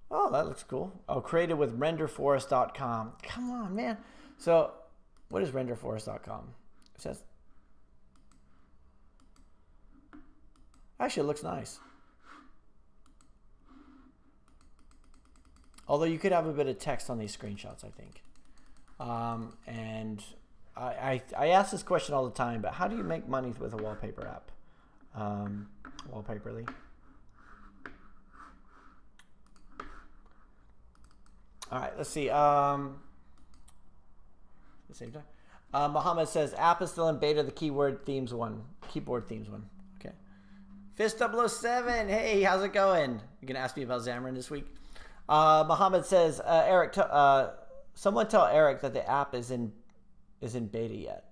Oh, that looks cool. Oh, created with renderforest.com. Come on, man. So, what is renderforest.com? It says. Actually, it looks nice. Although you could have a bit of text on these screenshots, I think. And I ask this question all the time, but how do you make money with a wallpaper app? Wallpaperly. All right, let's see. At the same time, Mohammed says app is still in beta. The keyboard themes one. Okay. Fist007. Hey, how's it going? You gonna ask me about Xamarin this week? Mohammed says, Eric, someone tell Eric that the app is in beta yet.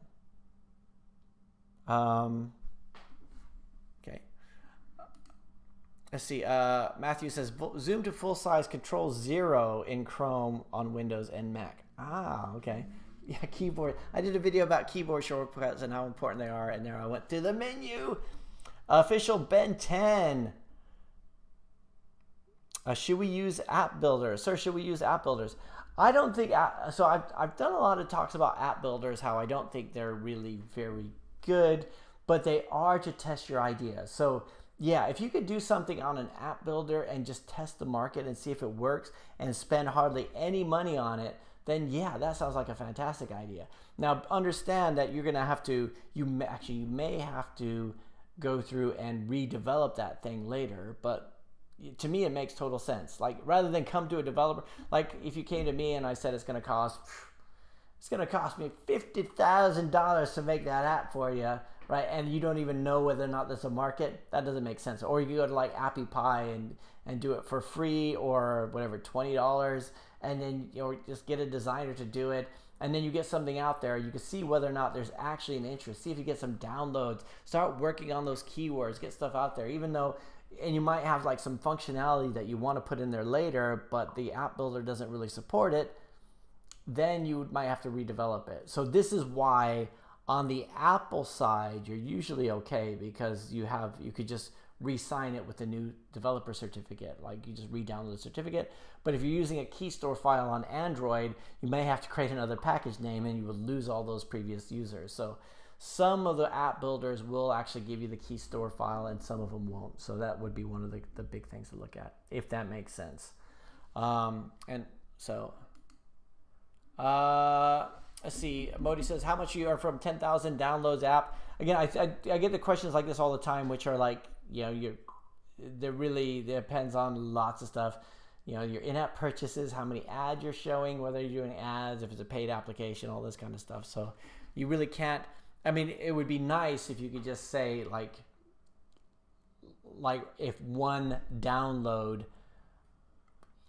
Okay. Let's see. Matthew says zoom to full size, Control-0 in Chrome on Windows and Mac. Ah, okay. Yeah, keyboard. I did a video about keyboard shortcuts and how important they are, and there I went to the menu. Official Ben 10. Should we use app builders? Sir, should we use app builders? I don't think, so I've done a lot of talks about app builders, how I don't think they're really very good, but they are to test your ideas. So yeah, if you could do something on an app builder and just test the market and see if it works and spend hardly any money on it, then yeah, that sounds like a fantastic idea. Now understand that you're gonna have to, you may have to go through and redevelop that thing later, but to me it makes total sense. Like rather than come to a developer, like if you came to me and I said it's gonna cost me $50,000 to make that app for you, right? And you don't even know whether or not there's a market, that doesn't make sense. Or you go to like Appy Pie and and do it for free or whatever, $20, and then just get a designer to do it. And then you get something out there, you can see whether or not there's actually an interest. See if you get some downloads. Start working on those keywords, get stuff out there, even though, and you might have like some functionality that you want to put in there later, but the app builder doesn't really support it. Then you might have to redevelop it. So this is why on the Apple side, you're usually okay, because you could just re-sign it with a new developer certificate. Like you just re-download the certificate. But if you're using a key store file on Android, you may have to create another package name and you would lose all those previous users. So some of the app builders will actually give you the key store file and some of them won't. So that would be one of the big things to look at, if that makes sense. And so, let's see. Modi says, how much you are from 10,000 downloads app? Again, I get the questions like this all the time, which are like, they really depends on lots of stuff. Your in-app purchases, how many ads you're showing, whether you're doing ads, if it's a paid application, all this kind of stuff. So you really can't. I mean, it would be nice if you could just say like if one download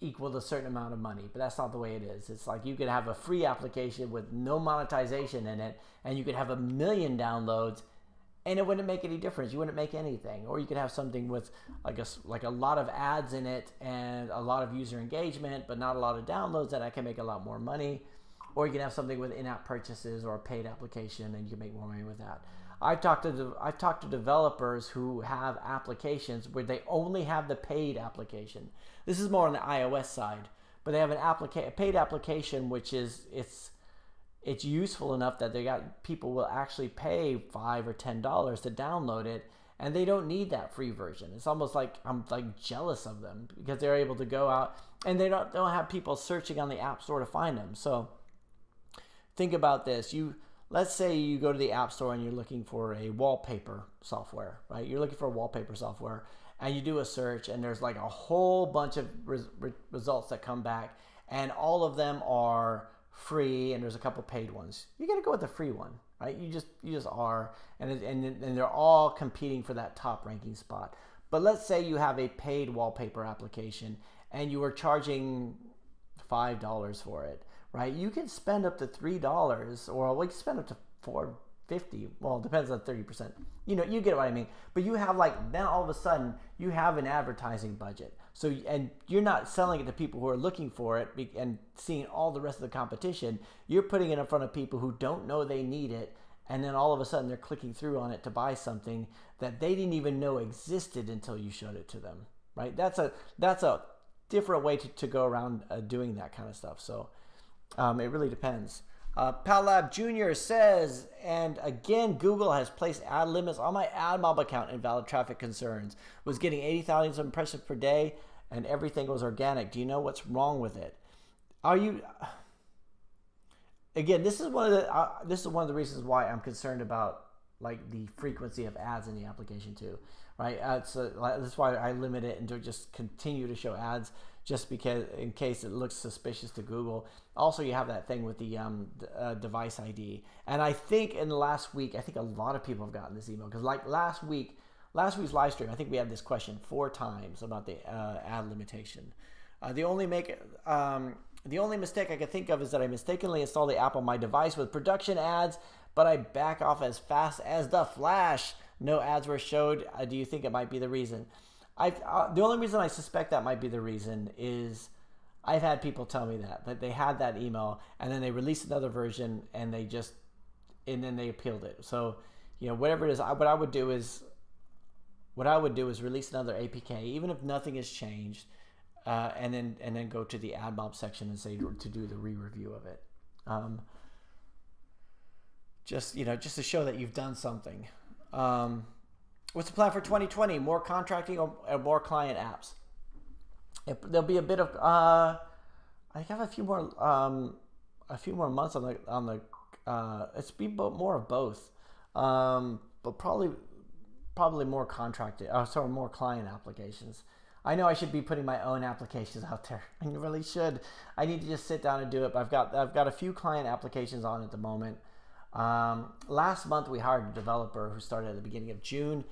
equaled a certain amount of money, but that's not the way it is. It's like you could have a free application with no monetization in it, and you could have 1 million downloads, and it wouldn't make any difference. You wouldn't make anything. Or you could have something with, I guess, like a lot of ads in it and a lot of user engagement, but not a lot of downloads, and I can make a lot more money. Or you can have something with in-app purchases or a paid application, and you can make more money with that. I've talked to developers who have applications where they only have the paid application. This is more on the iOS side, but they have a paid application, which is it's useful enough that people will actually pay $5 or $10 to download it, and they don't need that free version. It's almost like I'm like jealous of them because they're able to go out and they don't have people searching on the App Store to find them. So think about this. Let's say you go to the App Store and you're looking for a wallpaper software, right? You're looking for a wallpaper software, and you do a search, and there's like a whole bunch of results that come back, and all of them are free, and there's a couple paid ones. You got to go with the free one, right? You just are, and they're all competing for that top ranking spot. But let's say you have a paid wallpaper application, and you are charging $5 for it. Right, you can spend up to $3, or you can spend up to $4.50. Well, it depends on 30%. You get what I mean. But you have then all of a sudden you have an advertising budget. So and you're not selling it to people who are looking for it and seeing all the rest of the competition. You're putting it in front of people who don't know they need it, and then all of a sudden they're clicking through on it to buy something that they didn't even know existed until you showed it to them. Right? That's a different way to go around doing that kind of stuff. So. It really depends. Palab Jr. says, and again, Google has placed ad limits on my AdMob account. Invalid traffic concerns. Was getting 80,000 impressions per day, and everything was organic. Do you know what's wrong with it? Are you? Again, this is one of the reasons why I'm concerned about the frequency of ads in the application too, right? So that's why I limit it and to just continue to show ads, just because in case it looks suspicious to Google. Also, you have that thing with the device ID, and I think in the last week, I think a lot of people have gotten this email because last week's live stream, I think we had this question 4 times about the ad limitation. The only mistake I could think of is that I mistakenly installed the app on my device with production ads, but I back off as fast as the flash. No ads were showed. Do you think it might be the reason? The only reason I suspect that might be the reason is I've had people tell me that they had that email and then they released another version and then they appealed it. So, whatever it is, what I would do is release another APK, even if nothing has changed, and then go to the AdMob section and say to do the re-review of it. Just to show that you've done something. What's the plan for 2020? More contracting or more client apps? There'll be a bit of I have a few more months on the it's be more of both, but probably more contracting. More client applications. I know I should be putting my own applications out there. I really should. I need to just sit down and do it. But I've got a few client applications on at the moment. Last month we hired a developer who started at the beginning of June,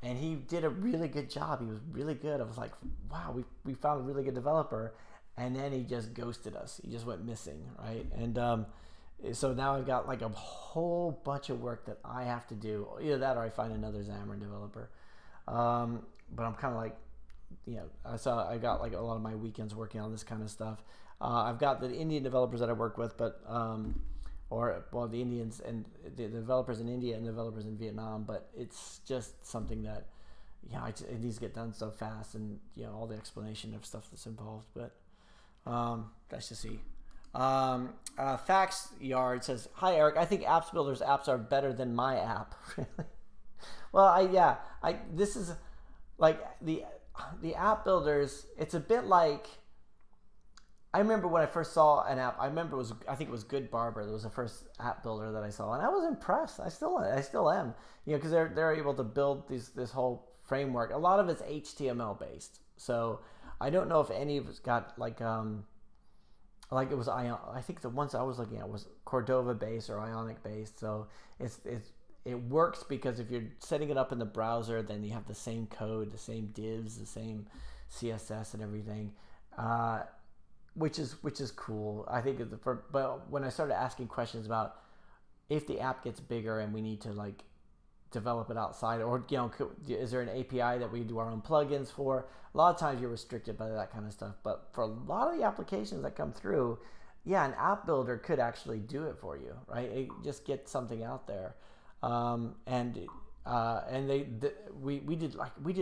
and he did a really good job. He was really good. I was like, wow, we found a really good developer. And then he just ghosted us. He just went missing, right? And so now I've got like a whole bunch of work that I have to do. Either that or I find another Xamarin developer. But I'm kind of like, so I got like a lot of my weekends working on this kind of stuff. I've got the Indian developers that I work with, but the Indians and the developers in India and developers in Vietnam. But it's just something that, it needs to get done so fast, and all the explanation of stuff that's involved. But let's just see. Fax Yard says, "Hi Eric, I think Apps Builder's apps are better than my app." Really? Well, this is like the app builders. It's a bit like, I remember when I first saw an app. I think it was Good Barber. That was the first app builder that I saw, and I was impressed. I still am. Because they're able to build this whole framework. A lot of it's HTML based, so I don't know if any of it's got like it was Ion. I think the ones I was looking at was Cordova based or Ionic based. So it works because if you're setting it up in the browser, then you have the same code, the same divs, the same CSS and everything, which is cool. I think but when I started asking questions about if the app gets bigger and we need to like develop it outside, or is there an API that we do our own plugins for? A lot of times you're restricted by that kind of stuff, but for a lot of the applications that come through, an app builder could actually do it for you, right? Just get something out there. We did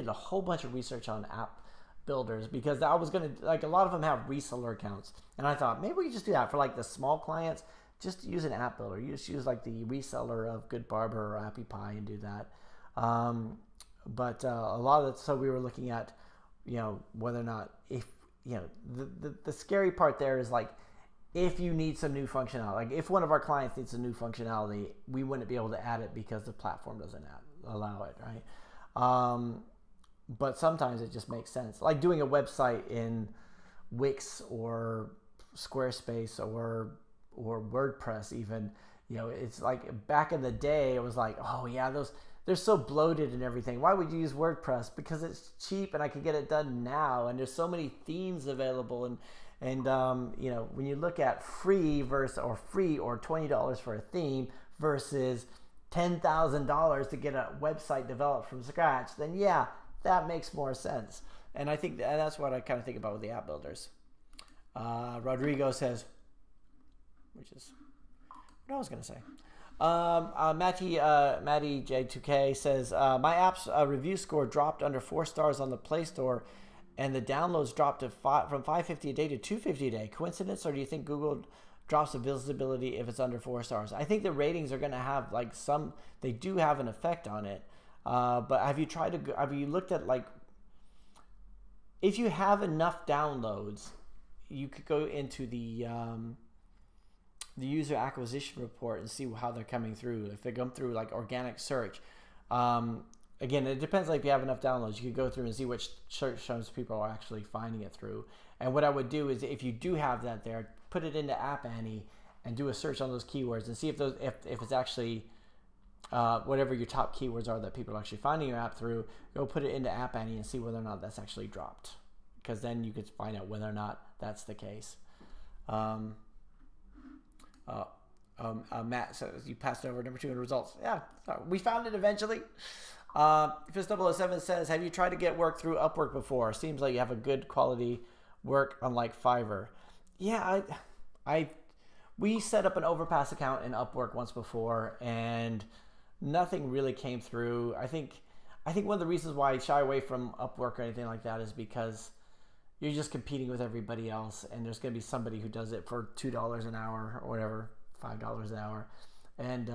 a whole bunch of research on app builders, because I was gonna, like, a lot of them have reseller accounts, and I thought maybe we could just do that for like the small clients. Just use an app builder. You just use like the reseller of Good Barber or AppyPie and do that. But a lot of it, so we were looking at, whether or not, if, the scary part there is like, if you need some new functionality, like if one of our clients needs some new functionality, we wouldn't be able to add it because the platform doesn't allow it, right? But sometimes it just makes sense. Like doing a website in Wix or Squarespace or WordPress even, it's like back in the day, it was like, oh yeah, they're so bloated and everything. Or would you use WordPress? Because it's cheap and I can get it done now. And there's so many themes available. And when you look at free or $20 for a theme versus $10,000 to get a website developed from scratch, then that makes more sense. And I think that's what I kind of think about with the app builders. Rodrigo says, which is what I was going to say. Matty J2K says, my app's review score dropped under 4 stars on the Play Store, and the downloads dropped from 550 a day to 250 a day. Coincidence, or do you think Google drops the visibility if it's under 4 stars? I think the ratings are going to have like they do have an effect on it. But have you looked at, like, if you have enough downloads, you could go into the user acquisition report and see how they're coming through. If they come through like organic search, again, it depends. Like if you have enough downloads, you could go through and see which search terms people are actually finding it through. And what I would do is, if you do have that there, put it into App Annie and do a search on those keywords and see if it's actually whatever your top keywords are that people are actually finding your app through. Go put it into App Annie and see whether or not that's actually dropped, because then you could find out whether or not that's the case. Matt, so you passed over number 2 in results. Yeah, sorry. We found it eventually. Fist007 says, have you tried to get work through Upwork before? Seems like you have a good quality work, unlike Fiverr. Yeah, we set up an Overpass account in Upwork once before, and nothing really came through. I think one of the reasons why I shy away from Upwork or anything like that is because you're just competing with everybody else, and there's going to be somebody who does it for $2 an hour or whatever, $5 an hour. And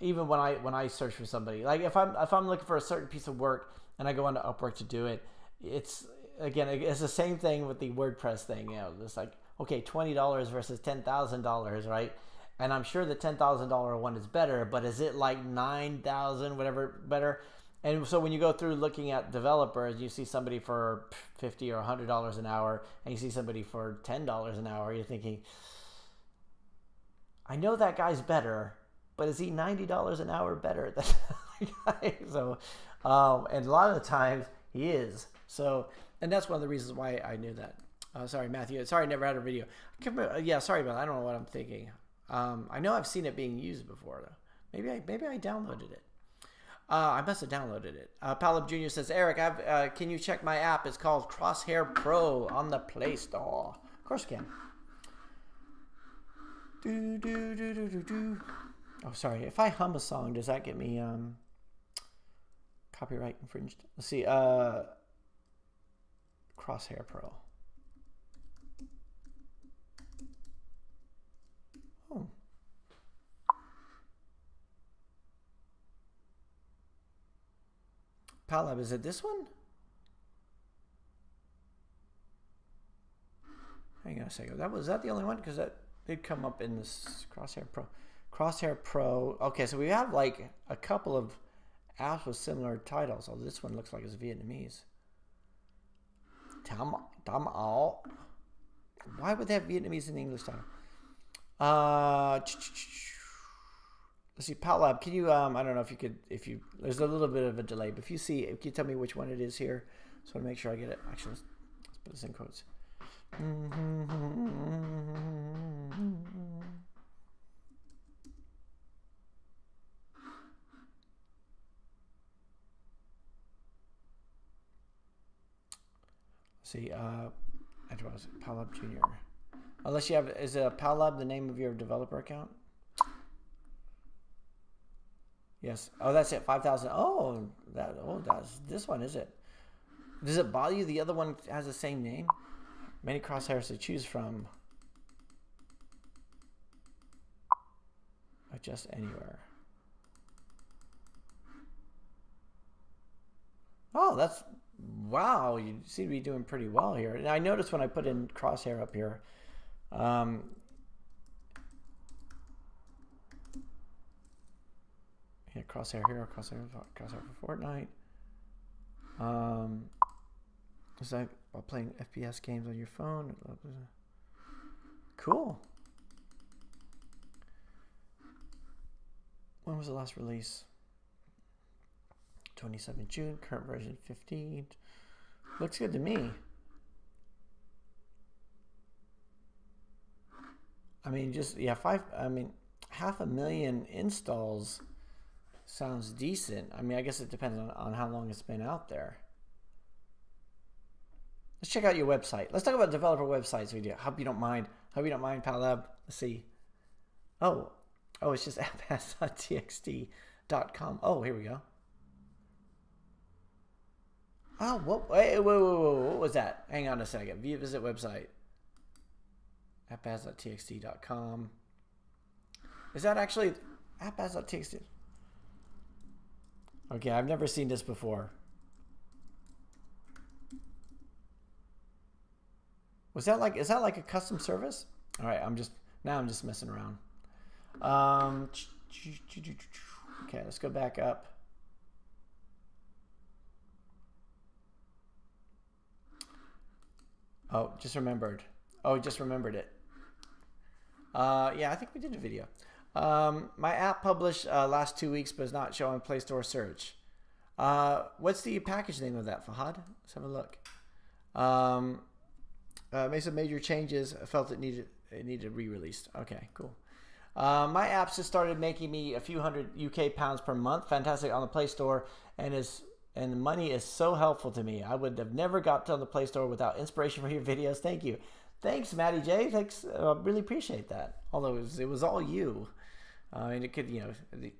even when I search for somebody, like if I'm looking for a certain piece of work and I go onto Upwork to do it, it's the same thing with the WordPress thing. It's like, okay, $20 versus $10,000, right? And I'm sure the $10,000 one is better, but is it like $9,000, whatever, better? And so when you go through looking at developers, you see somebody for $50 or $100 an hour, and you see somebody for $10 an hour. You're thinking, I know that guy's better, but is he $90 an hour better? So, and a lot of the times he is. So, and that's one of the reasons why I knew that. Sorry, Matthew. Sorry, I never had a video. Yeah, sorry about that. I don't know what I'm thinking. I know I've seen it being used before, though. Maybe I downloaded it. I must have downloaded it. Palab Jr. says, Eric, can you check my app? It's called Crosshair Pro on the Play Store. Of course you can. Oh, sorry. If I hum a song, does that get me copyright infringed? Let's see. Crosshair Pro. Oh. Palab, is it this one? Hang on a second. Was that the only one? Because that did come up in this Crosshair Pro. Crosshair Pro. Okay, so we have like a couple of apps with similar titles. Oh, this one looks like it's Vietnamese. Tam Ao. Why would they have Vietnamese in the English title? Let's see, Palab, can you, I don't know if you could, there's a little bit of a delay, but if you tell me which one it is here, so I want to make sure I get it. Actually, let's put this in quotes. Let's see, Palab Jr. Unless you have, is Palab the name of your developer account? Yes. Oh, that's it. 5,000. Oh, that's this one, is it? Does it bother you? The other one has the same name. Many crosshairs to choose from. Adjust anywhere. Oh, that's wow. You seem to be doing pretty well here. And I noticed when I put in crosshair up here. Yeah, crosshair here, crosshair for Fortnite. Is that while playing FPS games on your phone? Cool. When was the last release? 27 June, current version 15. Looks good to me. I mean, just, yeah, 500,000 installs sounds decent. I mean, I guess it depends on how long it's been out there. Let's check out your website. Let's talk about developer websites. Hope you don't mind. Hope you don't mind, Palab. Let's see. Oh, it's just outpass.txt.com. Oh, here we go. Oh, what? Wait, what was that? Hang on a second. View visit website. outpass.txt.com. Is that actually outpass.txt? Okay, I've never seen this before. Is that like a custom service? All right, I'm just messing around. Okay, let's go back up. Oh, just remembered. Oh, just remembered it. Yeah, I think we did a video. My app published last 2 weeks, but is not showing Play Store search. What's the package name of that, Fahad? Let's have a look. Made some major changes. I felt it needed re-released. Okay, cool. My apps just started making me a few hundred UK pounds per month. Fantastic on the Play Store, and the money is so helpful to me. I would have never got to the Play Store without inspiration from your videos. Thank you. Thanks, Matty J. Thanks. Really appreciate that. Although it was all you. And it could,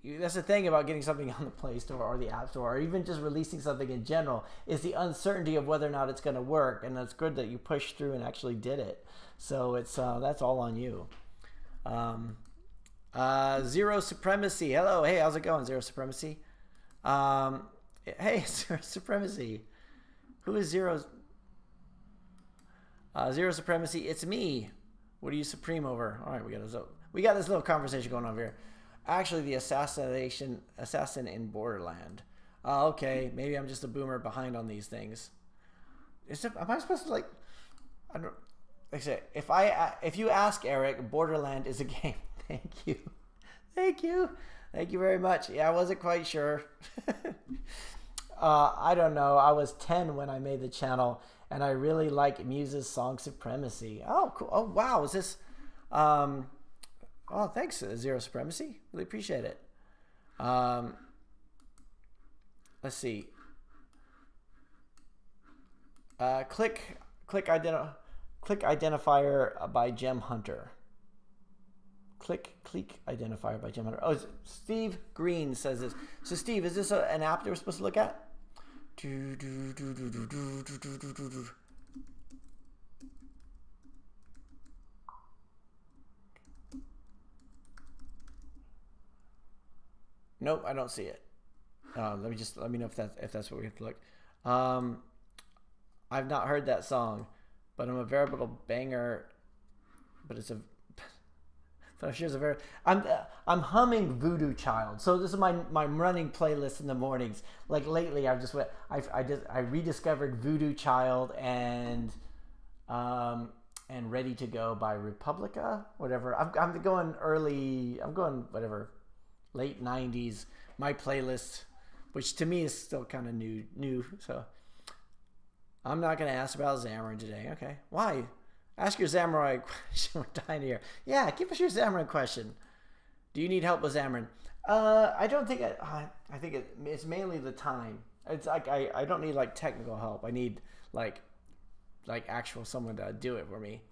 that's the thing about getting something on the Play Store or the App Store, or even just releasing something in general, is the uncertainty of whether or not it's going to work. And that's good that you pushed through and actually did it. So it's that's all on you. Zero Supremacy. Hello. Hey, how's it going, Zero Supremacy? Hey, Zero Supremacy. Who is Zero? Zero Supremacy. It's me. What are you supreme over? All right, we got this little conversation going on here. Actually, the assassin in Borderland. Okay, maybe I'm just a boomer behind on these things. Am I supposed to I don't. Like I say, if you ask Eric, Borderland is a game. Thank you. Thank you very much. Yeah, I wasn't quite sure. I don't know. I was 10 when I made the channel, and I really like Muse's song Supremacy. Oh, cool. Oh, wow. Is this... oh, thanks, Zero Supremacy. Really appreciate it. Let's see. Click identifier by Gem Hunter. Click identifier by Gem Hunter. Oh, Steve Green says this. So Steve, is this an app that we're supposed to look at? Nope, I don't see it. Let me know if that's what we have to look. I've not heard that song, but I'm a veritable banger. But it's a. But I'm sure it's a very. I'm humming Voodoo Child. So this is my running playlist in the mornings. Like lately, I rediscovered Voodoo Child and Ready to Go by Republica. Whatever. I'm going early. I'm going whatever. Late 90s. My playlist, which to me is still kind of new. So I'm not going to ask about Xamarin today. Okay. Why? Ask your Xamarin question. We're dying here. Yeah, give us your Xamarin question. Do you need help with Xamarin? I don't think I think it's mainly the time. It's like I don't need like technical help. I need like actual someone to do it for me.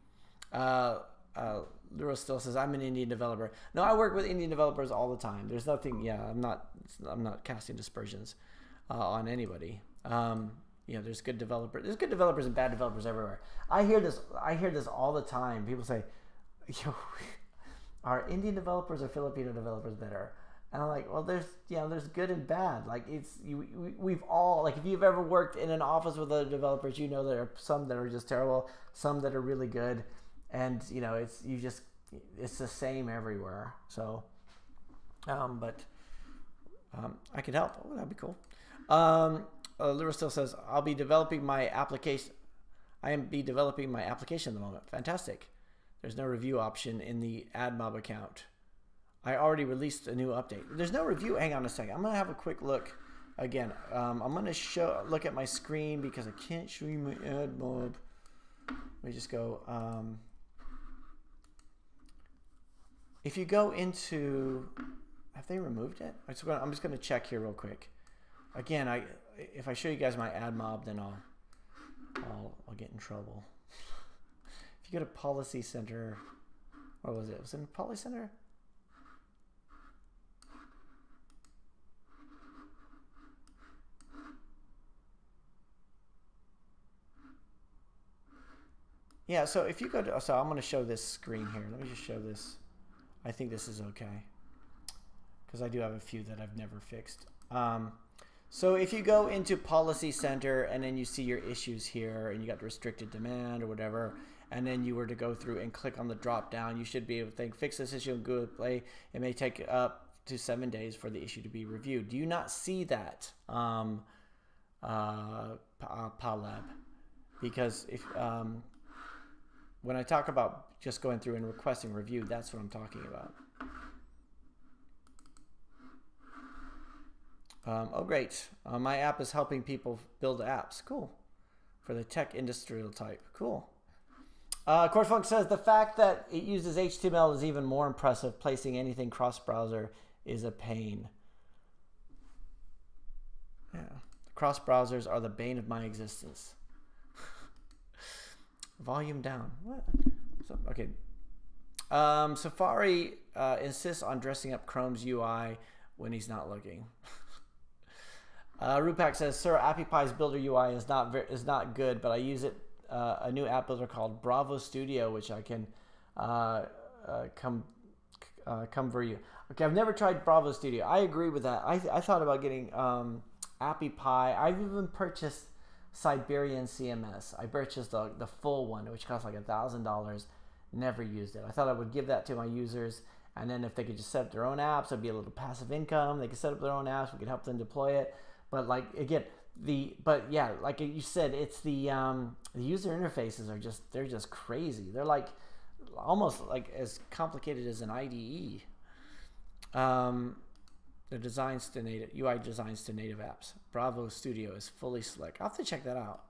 Lura still says I'm an Indian developer. No, I work with Indian developers all the time. There's nothing. Yeah, I'm not casting dispersions on anybody. There's good developers. There's good developers and bad developers everywhere. I hear this all the time. People say, are Indian developers or Filipino developers better? And I'm like, well, there's good and bad. Like we've all, like if you've ever worked in an office with other developers, you know there are some that are just terrible, some that are really good, and it's the same everywhere. So, I could help. Oh, that'd be cool. Lyra still says, I'll be developing my application. I am developing my application at the moment. Fantastic. There's no review option in the AdMob account. I already released a new update. There's no review. Hang on a second. I'm going to have a quick look again. I'm going to look at my screen because I can't show you my AdMob. Let me just go. If you go into, have they removed it? I'm just going to check here real quick. Again, if I show you guys my AdMob, then I'll get in trouble. If you go to Policy Center, what was it? Was it in Policy Center? Yeah, so if you go to, so I'm going to show this screen here. Let me just show this. I think this is okay because I do have a few that I've never fixed. So if you go into Policy Center and then you see your issues here and you got restricted demand or whatever, and then you were to go through and click on the drop down, you should be able to think, fix this issue in Google Play. It may take up to 7 days for the issue to be reviewed. Do you not see that, Palab? Because if when I talk about just going through and requesting review, that's what I'm talking about. Oh, great. My app is helping people build apps. Cool. For the tech industrial type. Cool. Corfunk says the fact that it uses HTML is even more impressive. Placing anything cross-browser is a pain. Yeah. Cross browsers are the bane of my existence. Volume down. What? So, okay. Safari insists on dressing up Chrome's UI when he's not looking. Rupak says, "Sir, AppyPie's Builder UI is not good, but I use it a new app builder called Bravo Studio, which I can come for you." Okay, I've never tried Bravo Studio. I agree with that. I thought about getting AppyPie. I've even purchased Siberian CMS. I purchased the full one, which costs like $1,000. Never used it. I thought I would give that to my users, and then if they could just set up their own apps, it'd be a little passive income. They could set up their own apps. We could help them deploy it. But like again, like you said, it's the user interfaces are they're just crazy. They're like almost like as complicated as an IDE. The designs to native UI designs to native apps. Bravo Studio is fully slick. I'll have to check that out.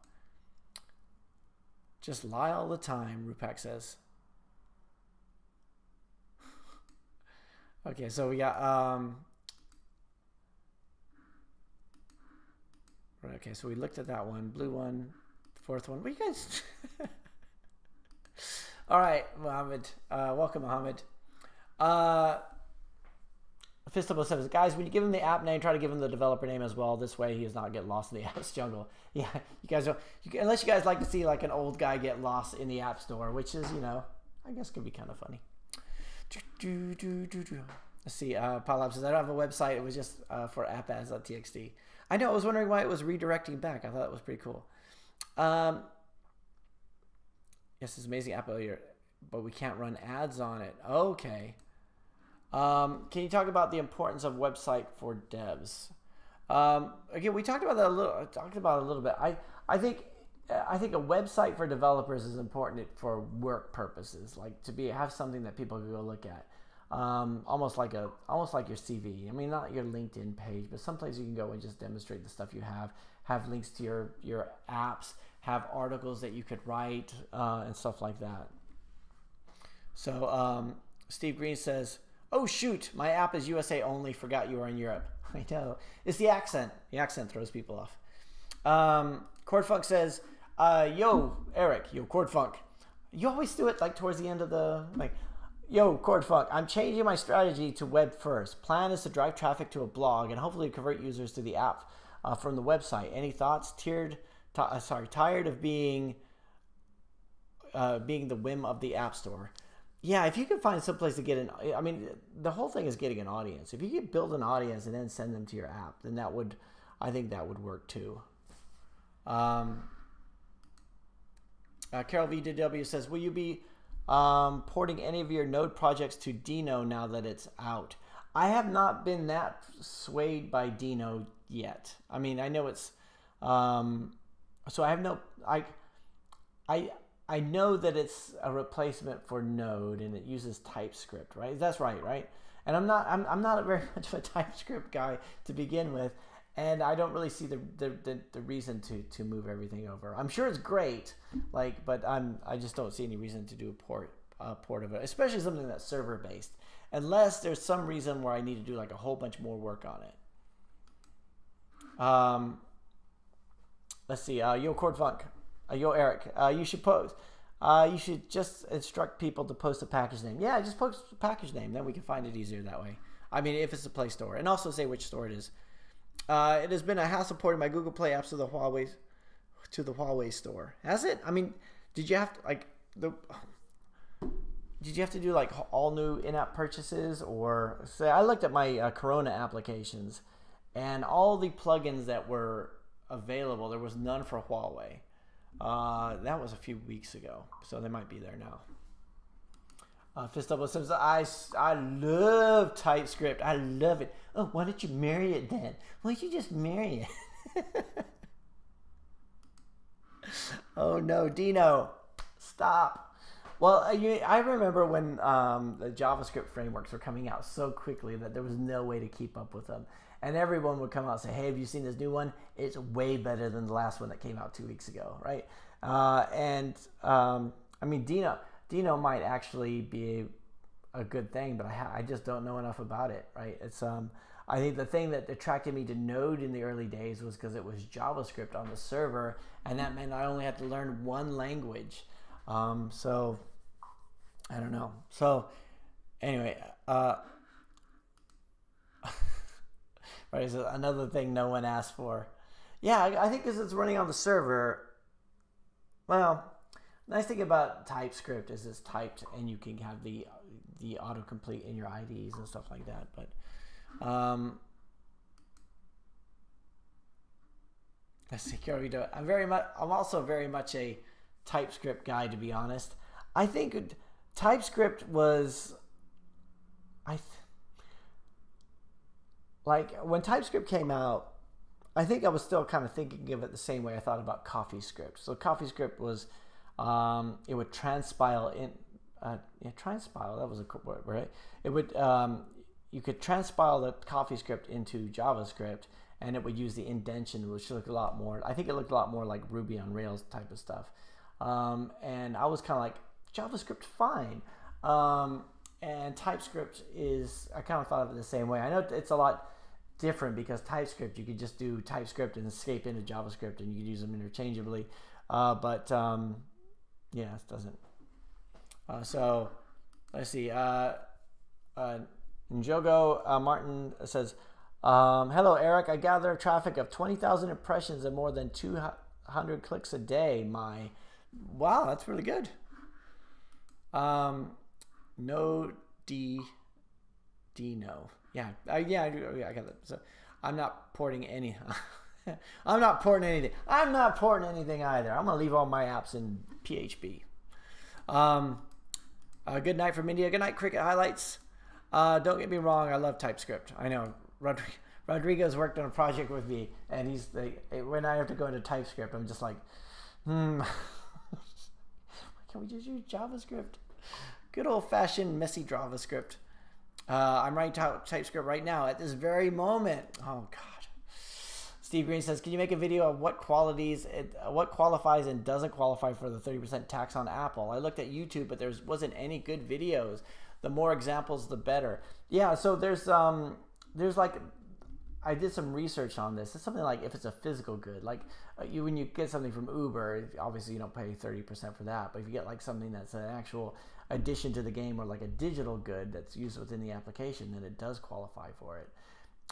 Just lie all the time, Rupak says. Okay, so we got okay, so we looked at that one, blue one, fourth one. What you guys? All right, Mohammed. Welcome, Mohammed. Fistable says, guys, when you give him the app name, try to give him the developer name as well. This way he does not get lost in the apps jungle. Yeah, you guys don't, unless you guys like to see like an old guy get lost in the app store, which is, you know, I guess could be kind of funny. Let's see, Paulab says, I don't have a website. It was just for appads.txt. I know, I was wondering why it was redirecting back. I thought it was pretty cool. Yes, it's amazing app earlier, but we can't run ads on it. Okay. Can you talk about the importance of website for devs? Again, we talked about that a little bit. I think a website for developers is important for work purposes, like have something that people can go look at, almost like your CV. I mean, not your LinkedIn page, but someplace you can go and just demonstrate the stuff you have links to your apps, have articles that you could write, and stuff like that. So Steve Green says, oh shoot, my app is USA only, forgot you were in Europe. I know. It's the accent. The accent throws people off. Chordfunk says, yo, Eric, yo, Chordfunk. You always do it like towards the end of the, like, yo, Chordfunk, I'm changing my strategy to web first. Plan is to drive traffic to a blog and hopefully convert users to the app from the website. Any thoughts? Tired of being the whim of the app store. Yeah, if you can find some place to get an, I mean, the whole thing is getting an audience. If you could build an audience and then send them to your app, then I think that would work too. Carol VDW says, will you be porting any of your Node projects to Dino now that it's out? I have not been that swayed by Dino yet. I mean, I know it's, so I have no, I know that it's a replacement for Node and it uses TypeScript, right? That's right? And I'm not very much of a TypeScript guy to begin with, and I don't really see the reason to move everything over. I'm sure it's great, but I just don't see any reason to do a port of it, especially something that's server based, unless there's some reason where I need to do like a whole bunch more work on it. Let's see, yo Chordfunk. Yo, Eric, you should post. You should just instruct people to post a package name. Yeah, just post a package name. Then we can find it easier that way. I mean, if it's a Play Store. And also say which store it is. It has been a hassle porting my Google Play apps to the Huawei store. Has it? I mean, did you have to do like all new in-app purchases? Or say, I looked at my Corona applications and all the plugins that were available, there was none for Huawei. That was a few weeks ago, so they might be there now. Fistable says, I love TypeScript. I love it. Oh, why don't you marry it then? Why don't you just marry it? Oh no, Dino, stop. Well, I remember when the JavaScript frameworks were coming out so quickly that there was no way to keep up with them. And everyone would come out and say, hey, have you seen this new one? It's way better than the last one that came out 2 weeks ago, right? I mean, Dino might actually be a good thing, but I just don't know enough about it, right? It's I think the thing that attracted me to Node in the early days was because it was JavaScript on the server, and that meant I only had to learn one language. So I don't know. So anyway, right, so another thing no one asked for. Yeah, I think because it's running on the server. Well, nice thing about TypeScript is it's typed and you can have the autocomplete in your IDs and stuff like that. But let's see, I'm also very much a TypeScript guy, to be honest. I think TypeScript was, like when TypeScript came out, I think I was still kind of thinking of it the same way I thought about CoffeeScript. So CoffeeScript was, it would transpile in, transpile, that was a word, right? It would, you could transpile the CoffeeScript into JavaScript, and it would use the indentation, which looked a lot more. I think it looked a lot more like Ruby on Rails type of stuff. And I was kind of like, JavaScript, fine. And TypeScript is, I kind of thought of it the same way. I know it's a lot different because TypeScript, you could just do TypeScript and escape into JavaScript, and you could use them interchangeably. Yeah, it doesn't. So let's see. Njogo Martin says, hello, Eric. I gather traffic of 20,000 impressions and more than 200 clicks a day. Wow, that's really good. No D no. Yeah, I got that. So I'm not porting any. I'm not porting anything. I'm not porting anything either. I'm gonna leave all my apps in PHP. Good night from India. Good night, Cricket Highlights. Don't get me wrong. I love TypeScript. I know Rodrigo's worked on a project with me, and when I have to go into TypeScript, I'm just like, Can we just use JavaScript? Good old-fashioned messy JavaScript. I'm writing TypeScript right now at this very moment. Oh God. Steve Green says, can you make a video of what qualifies and doesn't qualify for the 30% tax on Apple? I looked at YouTube, but there wasn't any good videos. The more examples, the better. Yeah, so there's like, I did some research on this. It's something like if it's a physical good, like when you get something from Uber, obviously you don't pay 30% for that. But if you get like something that's an actual addition to the game or like a digital good that's used within the application, then it does qualify for it.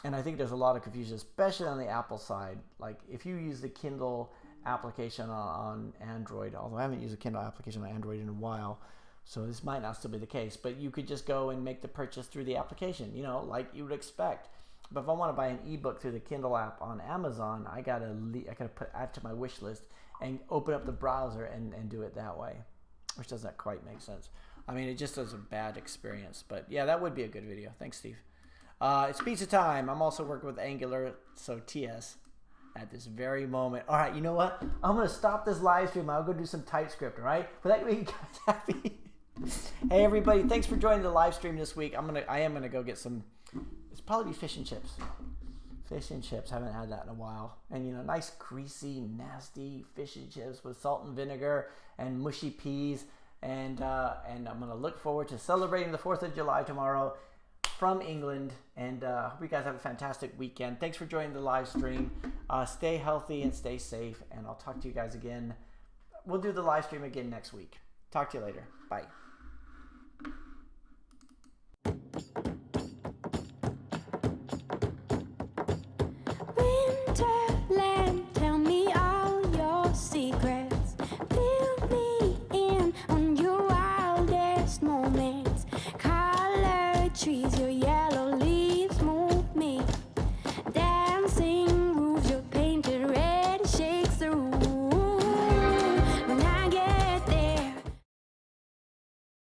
And I think there's a lot of confusion, especially on the Apple side. Like if you use the Kindle application on Android, although I haven't used a Kindle application on Android in a while, so this might not still be the case, but you could just go and make the purchase through the application, like you would expect. But if I want to buy an ebook through the Kindle app on Amazon, I gotta add to my wish list and open up the browser and do it that way, which doesn't quite make sense. I mean, it just is a bad experience. But yeah, that would be a good video. Thanks, Steve. It's pizza time. I'm also working with Angular, so TS at this very moment. All right, you know what? I'm gonna stop this live stream. I'll go do some TypeScript. All right, but that way you guys happy. Hey everybody, thanks for joining the live stream this week. I am gonna go get some. It's probably fish and chips. Fish and chips. Haven't had that in a while. And nice greasy, nasty fish and chips with salt and vinegar and mushy peas. And I'm gonna look forward to celebrating the 4th of July tomorrow from England. And hope you guys have a fantastic weekend. Thanks for joining the live stream. Stay healthy and stay safe. And I'll talk to you guys again. We'll do the live stream again next week. Talk to you later. Bye.